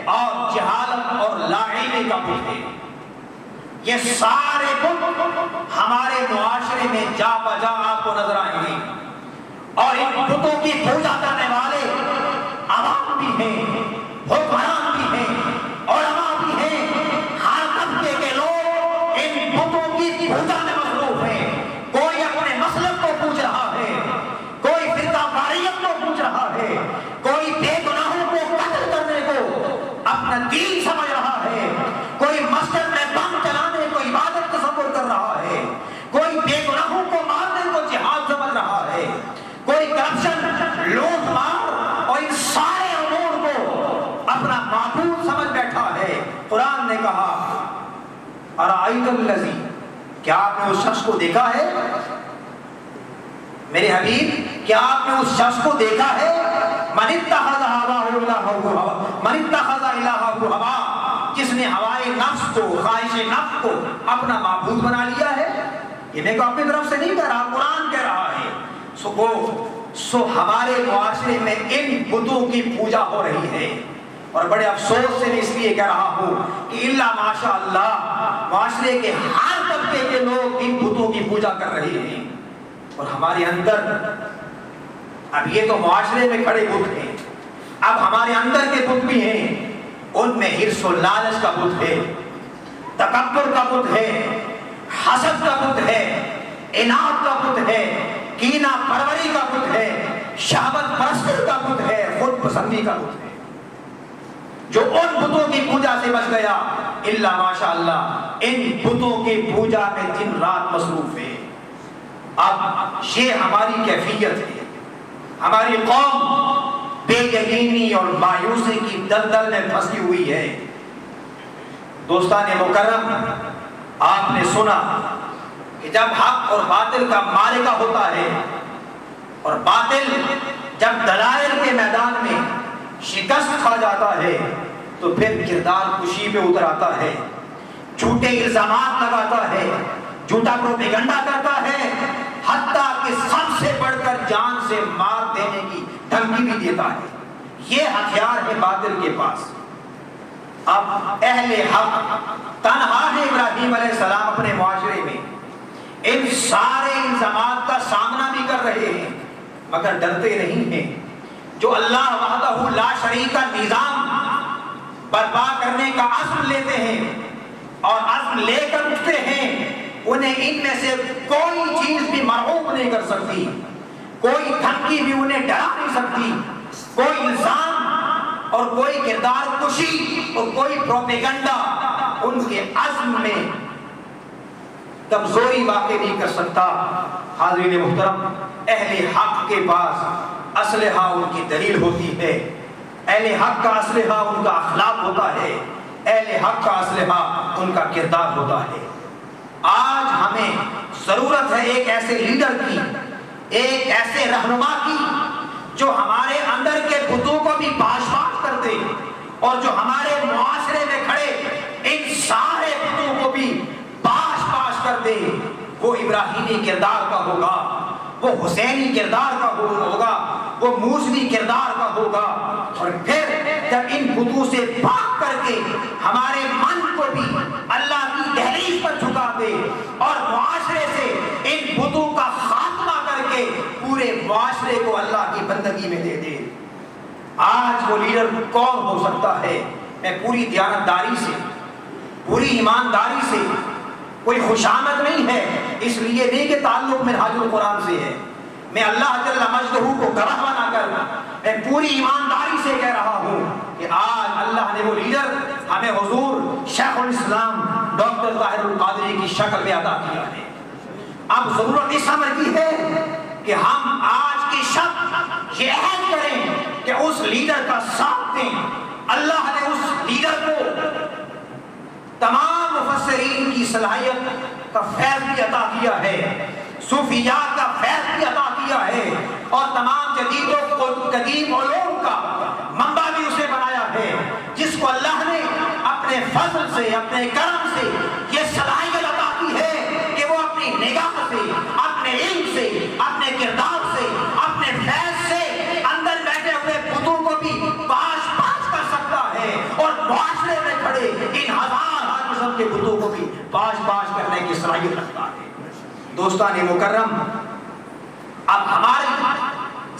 اور جہالت اور لا علمی کا بت ہے۔ یہ سارے بت ہمارے معاشرے میں جا بجا آپ کو نظر آئیں گے، اور ان بتوں کی پوجا کرنے والے عوام بھی ہیں، حکمران بھی ہیں، علماء بھی ہیں، ہر طبقے کے لوگ ان بتوں کی پوجا میں مصروف ہیں۔ کوئی اپنے مسلک کو پوچھ رہا ہے، کوئی فرقہ واریت کو پوچھ رہا ہے، کوئی بے گناہوں کو قتل کرنے کو اپنا دین سمجھ رہا ہے، کوئی مسجد میں بم چلانے کو عبادت تصور کر رہا ہے، کوئی بے گناہوں کو مارنے کو جہاد سمجھ رہا ہے، کوئی کرپشن لوٹ مار اور ان سارے امور کو اپنا معبود سمجھ بیٹھا ہے۔ قرآن نے کہا ارائیت الذی، کیا آپ نے اس شخص کو دیکھا ہے میرے حبیب، کیا آپ نے اس شخص کو دیکھا ہے من اتخذ الہہ ہوا، جس نے ہوائے نفس کو، خواہش نفس کو اپنا معبود بنا لیا ہے۔ یہ میں کو اپنی طرف سے نہیں کہہ رہا، قرآن کہہ رہا ہے۔ سو ہمارے معاشرے میں ان بتوں کی پوجا ہو رہی ہے، اور بڑے افسوس سے میں اس لیے کہہ رہا ہوں کہ اللہ ماشاء اللہ معاشرے کے ہر طبقے کے لوگ ان بتوں کی پوجا کر رہے ہیں، اور ہمارے اندر اب یہ تو معاشرے میں کھڑے بت ہیں، اب ہمارے اندر کے بت بھی ہیں۔ ان میں حرص و لالچ کا بت ہے، تکبر کا بت ہے، حسد کا بت ہے، اناد کا بت ہے، کینہ پروری کا بت ہے، شہوت پرستی کا بت ہے، خود پسندی کا بت ہے۔ جو ان بتوں کی پوجا سے بچ گیا، اللہ ماشاء اللہ ان بتوں کی پوجا میں دن رات مصروف ہے۔ اب یہ ہماری کیفیت ہے۔ ہماری قوم بے یقینی اور مایوسی کی دلدل میں پھنسی ہوئی ہے۔ دوستان مکرم، آپ نے سنا کہ جب حق اور باطل کا معرکہ ہوتا ہے، اور باطل جب دلائل کے میدان میں شکست کھا جاتا ہے، تو پھر کردار کشی پہ اتر آتا ہے، جھوٹے الزامات لگاتا ہے، جھوٹا پروپیگنڈا کرتا ہے، حتیٰ کہ سب سے بڑھ کر جان سے مار دینے کی دھمکی بھی دیتا ہے۔ یہ ہتھیار ہے باطل کے پاس۔ اب اہل حق تنہا ہے ابراہیم علیہ السلام اپنے معاشرے میں، ان سارے الزامات کا سامنا بھی کر رہے ہیں، مگر ڈرتے نہیں ہیں۔ جو اللہ وحدہ لا شریک کا نظام برپا کرنے کا عزم لیتے ہیں اور عزم لے کر اٹھتے ہیں، انہیں ان میں سے کوئی چیز بھی مرعوب نہیں کر سکتی، کوئی دھمکی بھی انہیں ڈرا نہیں سکتی، کوئی الزام اور کوئی کردار کشی اور کوئی پروپیگنڈا ان کے عزم میں کمزوری واقع نہیں کر سکتا۔ حاضرین محترم، اہل حق کے پاس اسلحہ ان کی دلیل ہوتی ہے، اہل حق کا اسلحہ ان کا اخلاق ہوتا ہے، اہل حق کا اسلحہ ان کا کردار ہوتا ہے۔ آج ہمیں ضرورت ہے ایک ایسے لیڈر کی، ایک ایسے رہنما کی جو ہمارے اندر کے بتوں کو بھی باش کر دے، اور جو ہمارے معاشرے میں کھڑے ان سارے بتوں کو بھی باش کر دے۔ وہ ابراہیمی کردار کا ہوگا، وہ حسینی کردار کا ہوگا، وہ موسوی کردار کا ہوگا، اور پھر جب ان بتوں سے پاک کر کے ہمارے من کو بھی اللہ کی دہلیز پر جھکا دے، اور معاشرے سے ان بتوں کا خاتمہ کر کے پورے معاشرے کو اللہ کی بندگی میں دے دے۔ آج وہ لیڈر کون ہو سکتا ہے؟ میں پوری دیانتداری سے پوری ایمانداری سے، کوئی خوشامد نہیں ہے، اس لیے نہیں کہ تعلق منہاج القرآن سے ہے، میں اللہ جل مجدہ کو گواہ بنا کر میں پوری ایمانداری سے کہہ رہا ہوں کہ آج اللہ نے وہ لیڈر ہمیں حضور شیخ الاسلام ڈاکٹر طاہر القادری کی شکل میں عطا کیا ہے۔ اب ضرورت اس امر کی ہے کہ ہم آج کی شب یہ عہد کریں کہ اس لیڈر کا ساتھ دیں۔ اللہ نے اس لیڈر کو تمام مفسرین کی صلاحیت کا فیض بھی عطا کیا ہے، صوفیات کا فیض بھی عطا کیا ہے، اور تمام جدید و قدیم علوم کا منبع بھی اسے بنایا ہے، جس کو اللہ نے اپنے فضل سے، اپنے کرم سے یہ صلاحیت عطا کی ہے کہ وہ اپنی نگاہ سے، اپنے علم سے، اپنے کردار سے، اپنے فیض سے اندر بیٹھے ہوئے بتوں کو بھی پاش پاش کر سکتا ہے، اور معاشرے میں کھڑے ان ہزار قسم کے بتوں کو بھی پاش پاش کرنے کی صلاحیت رکھتا ہے۔ دوستان مکرم، اب ہماری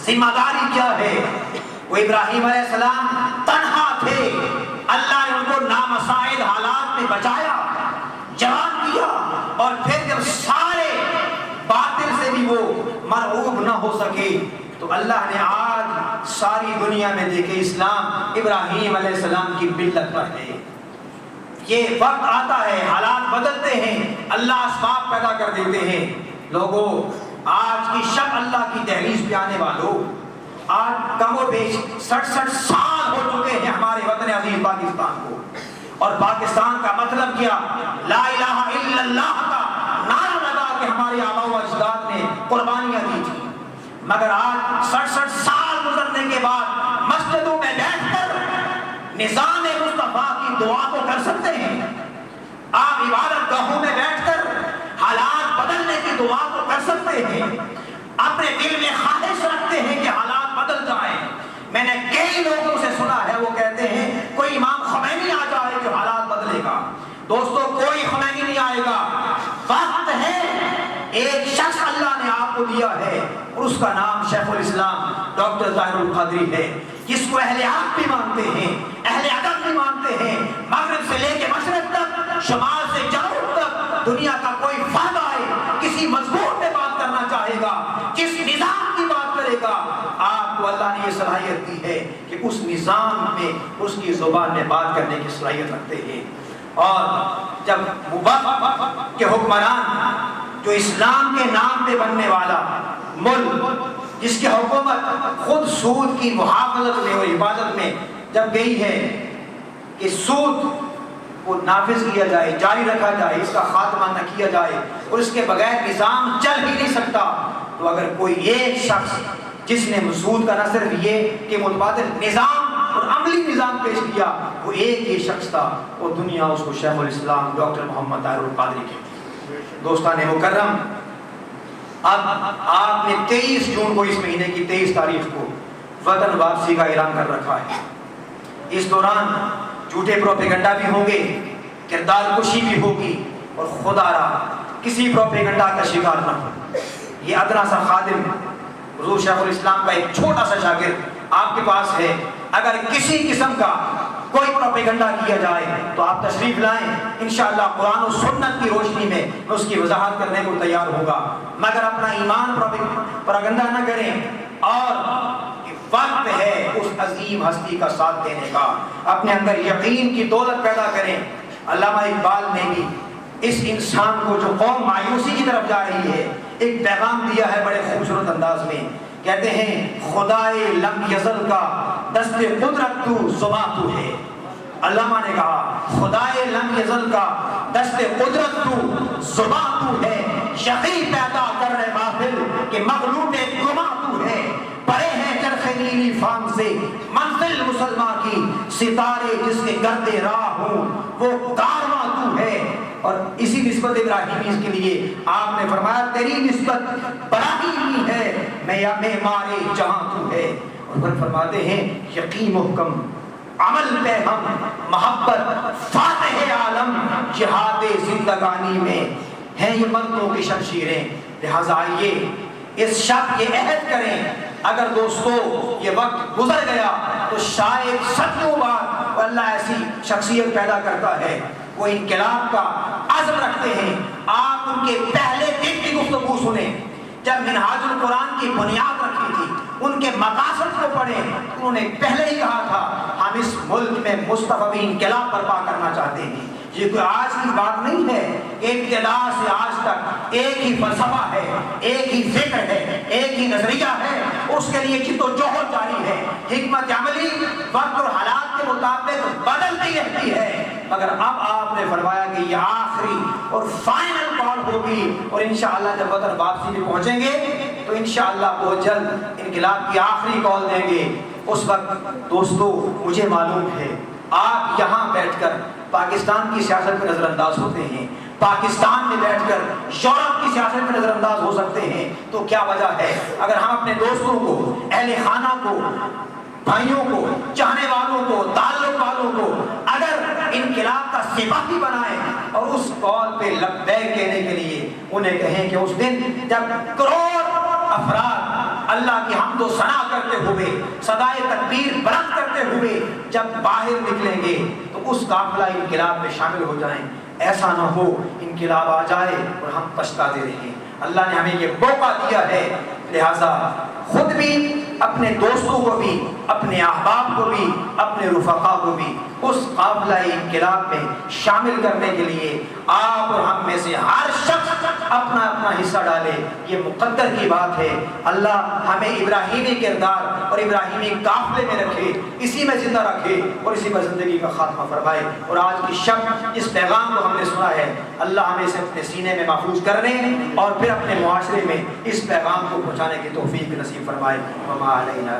ذمہ داری کیا ہے؟ وہ ابراہیم علیہ السلام تنہا تھے، اللہ نے ان کو نامساعد حالات میں بچایا، جوان کیا، اور پھر جب سارے باطل سے بھی وہ مرعوب نہ ہو سکے تو اللہ نے آج ساری دنیا میں دیکھے اسلام ابراہیم علیہ السلام کی ملت پر ہے۔ یہ وقت آتا ہے، حالات بدلتے ہیں، اللہ اسباب پیدا کر دیتے ہیں۔ لوگوں، آج کی شب اللہ کی دہلیز پہ آنے والوں، آج کم و بیش 67 سال ہو چکے ہیں ہمارے وطن عزیز پاکستان کو، اور پاکستان کا مطلب کیا؟ لا الہ الا اللہ کا نعرہ لگا کے ہمارے آباء و اجداد نے قربانیاں دی تھی، مگر آج 67 سال گزرنے کے بعد مسجدوں میں بیٹھ کر نظام مصطفیٰ کی دعا کو کر سکتے ہیں؟ آپ عبادت گاہوں میں بیٹھ کر حالات بدلنے کی دعا کو کر سکتے ہیں؟ اپنے دل میں خواہش رکھتے ہیں کہ حالات بدل جائیں؟ میں نے کئی لوگوں سے سنا ہے، وہ کہتے ہیں کوئی امام خمینی آ جائے کہ حالات بدلے گا۔ دوستو، کوئی خمینی نہیں آئے گا، وقت ہے، ایک شخص اللہ نے آپ کو دیا ہے، اور اس کا نام شیخ الاسلام ڈاکٹر طاہر القادری ہے، جس کو اہل حق بھی مانتے ہیں، اہل ادب بھی مانتے ہیں، مغرب سے لے کے مشرق تک، شمال سے جنوب تک، دنیا کا کوئی فرد آئے کسی مضمون میں بات کرنا چاہے گا، جس نظام کی بات کرے گا، آپ کو اللہ نے یہ صلاحیت دی ہے کہ اس نظام میں اس کی زبان میں بات کرنے کی صلاحیت رکھتے ہیں۔ اور جب وقت کے حکمران، جو اسلام کے نام پہ بننے والا ملک، جس کی حکومت خود سود کی محافظت میں اور حفاظت میں جب گئی ہے کہ سود کو نافذ کیا جائے، جاری رکھا جائے، اس کا خاتمہ نہ کیا جائے، اور اس کے بغیر نظام چل ہی نہیں سکتا، تو اگر کوئی ایک شخص جس نے سود کا نہ صرف یہ کہ متبادل نظام اور عملی نظام پیش کیا، وہ ایک ہی شخص تھا، اور دنیا اس کو شیخ الاسلام ڈاکٹر محمد طاہر القادری کہتی ہے۔ دوستان مکرم، اب آپ نے 23 جون کو، اس مہینے کی 23 تاریخ کو وطن واپسی کا اعلان کر رکھا ہے۔ اس دوران جھوٹے پروپیگنڈا بھی ہوں گے، کردار کشی بھی ہوگی، اور خدا را کسی پروپیگنڈا کا شکار نہ ہو۔ یہ ادنا سا خادم حضور شیخ الاسلام کا ایک چھوٹا سا شاگرد آپ کے پاس ہے، اگر کسی قسم کا کوئی پروپیگنڈا کیا جائے تو آپ تشریف لائیں، انشاءاللہ قرآن و سنت کی روشنی میں اس کی وضاحت کرنے کو تیار ہوگا، مگر اپنا ایمان پروپیگنڈا نہ کریں، اور وقت ہے اس عظیم ہستی کا ساتھ دینے کا، اپنے اندر یقین کی دولت پیدا کریں۔ علامہ اقبال نے بھی اس انسان کو جو قوم مایوسی کی طرف جا رہی ہے ایک پیغام دیا ہے بڑے خوبصورت انداز میں، کہتے ہیں خدائے لم یزل کا دست قدرت تو زباں تو ہے۔ علامہ نے کہا خدائے لم یزل کا دست قدرت تو زباں تو ہے، یقین پیدا کر رہے محفل کہ مغلوب گماں تو ہے، پڑے ہیں چرخ نیلی فام سے منزل مسلمان کی، ستارے جس کے گردے راہ ہوں وہ کارواں تو ہے۔ اور اسی نسبت ابراہیمی کے لیے آپ نے فرمایا تیری نسبت براہیمی ہے، میں یا معمارِ جہاں تو ہے۔ اور پھر فرماتے ہیں یقین محکم عمل پہ ہم محبت فاتح عالم جہاد زندگانی میں ہیں یہ مردوں کی شمشیریں، لہٰذا آئیے اس شب یہ عہد کریں، اگر دوستو یہ وقت گزر گیا تو شاید صدیوں بعد اللہ ایسی شخصیت پیدا کرتا ہے وہ انقلاب کا عزم رکھتے ہیں۔ آپ ان کے پہلے دن کی گفتگو سنیں، جب منہاج القرآن کی بنیاد رکھی تھی، ان کے مقاصد کو پڑھیں، انہوں نے پہلے ہی کہا تھا ہم اس ملک میں مصطفی انقلاب برپا کرنا چاہتے ہیں۔ یہ کوئی آج کی بات نہیں ہے، ابتدا سے آج تک ایک ہی فلسفہ ہے، ایک ہی فکر ہے، ایک ہی نظریہ ہے، اس کے لیے جدوجہد جاری ہے۔ حکمت عملی وقت اور حالات کے مطابق بدلتی رہتی ہے، مگر اب آپ نے فرمایا کہ یہ آخری اور فائنل کال ہوگی، اور انشاءاللہ جب وطن واپسی میں پہنچیں گے تو انشاءاللہ بہت جلد انقلاب کی آخری کال دیں گے۔ اس وقت دوستو مجھے معلوم ہے آپ یہاں بیٹھ کر پاکستان کی سیاست پہ نظر انداز ہوتے ہیں، پاکستان میں بیٹھ کر یورپ کی سیاست پہ نظر انداز ہو سکتے ہیں، تو کیا وجہ ہے اگر ہم اپنے دوستوں کو، اہل خانہ کو، بھائیوں کو، چاہنے والوں کو، تعلق والوں کو اگر انقلاب کا سپاہی بنائیں اور اس قول پہ لبیک کہنے کے لیے انہیں کہیں کہ اس دن جب کروڑ افراد اللہ کی حمد و ثنا کرتے ہوئے، صدائے تکبیر بلند کرتے ہوئے جب باہر نکلیں گے تو اس قافلہ انقلاب میں شامل ہو جائیں، ایسا نہ ہو انقلاب آ جائے اور ہم پچھتاتے رہیں۔ اللہ نے ہمیں یہ موقع دیا ہے، لہذا خود بھی، اپنے دوستوں کو بھی، اپنے احباب کو بھی، اپنے رفقا کو بھی اس قافلہ انقلاب میں شامل کرنے کے لیے آپ اور ہم میں سے ہر شخص اپنا اپنا حصہ ڈالے۔ یہ مقدر کی بات ہے۔ اللہ ہمیں ابراہیمی کردار اور ابراہیمی قافلے میں رکھے، اسی میں زندہ رکھے اور اسی میں زندگی کا خاتمہ فرمائے۔ اور آج کی شب اس پیغام کو ہم نے سنا ہے، اللہ ہمیں اسے اپنے سینے میں محفوظ کرنے اور پھر اپنے معاشرے میں اس پیغام کو پہنچانے کی توفیق نصیب فرمائے۔ وما علینا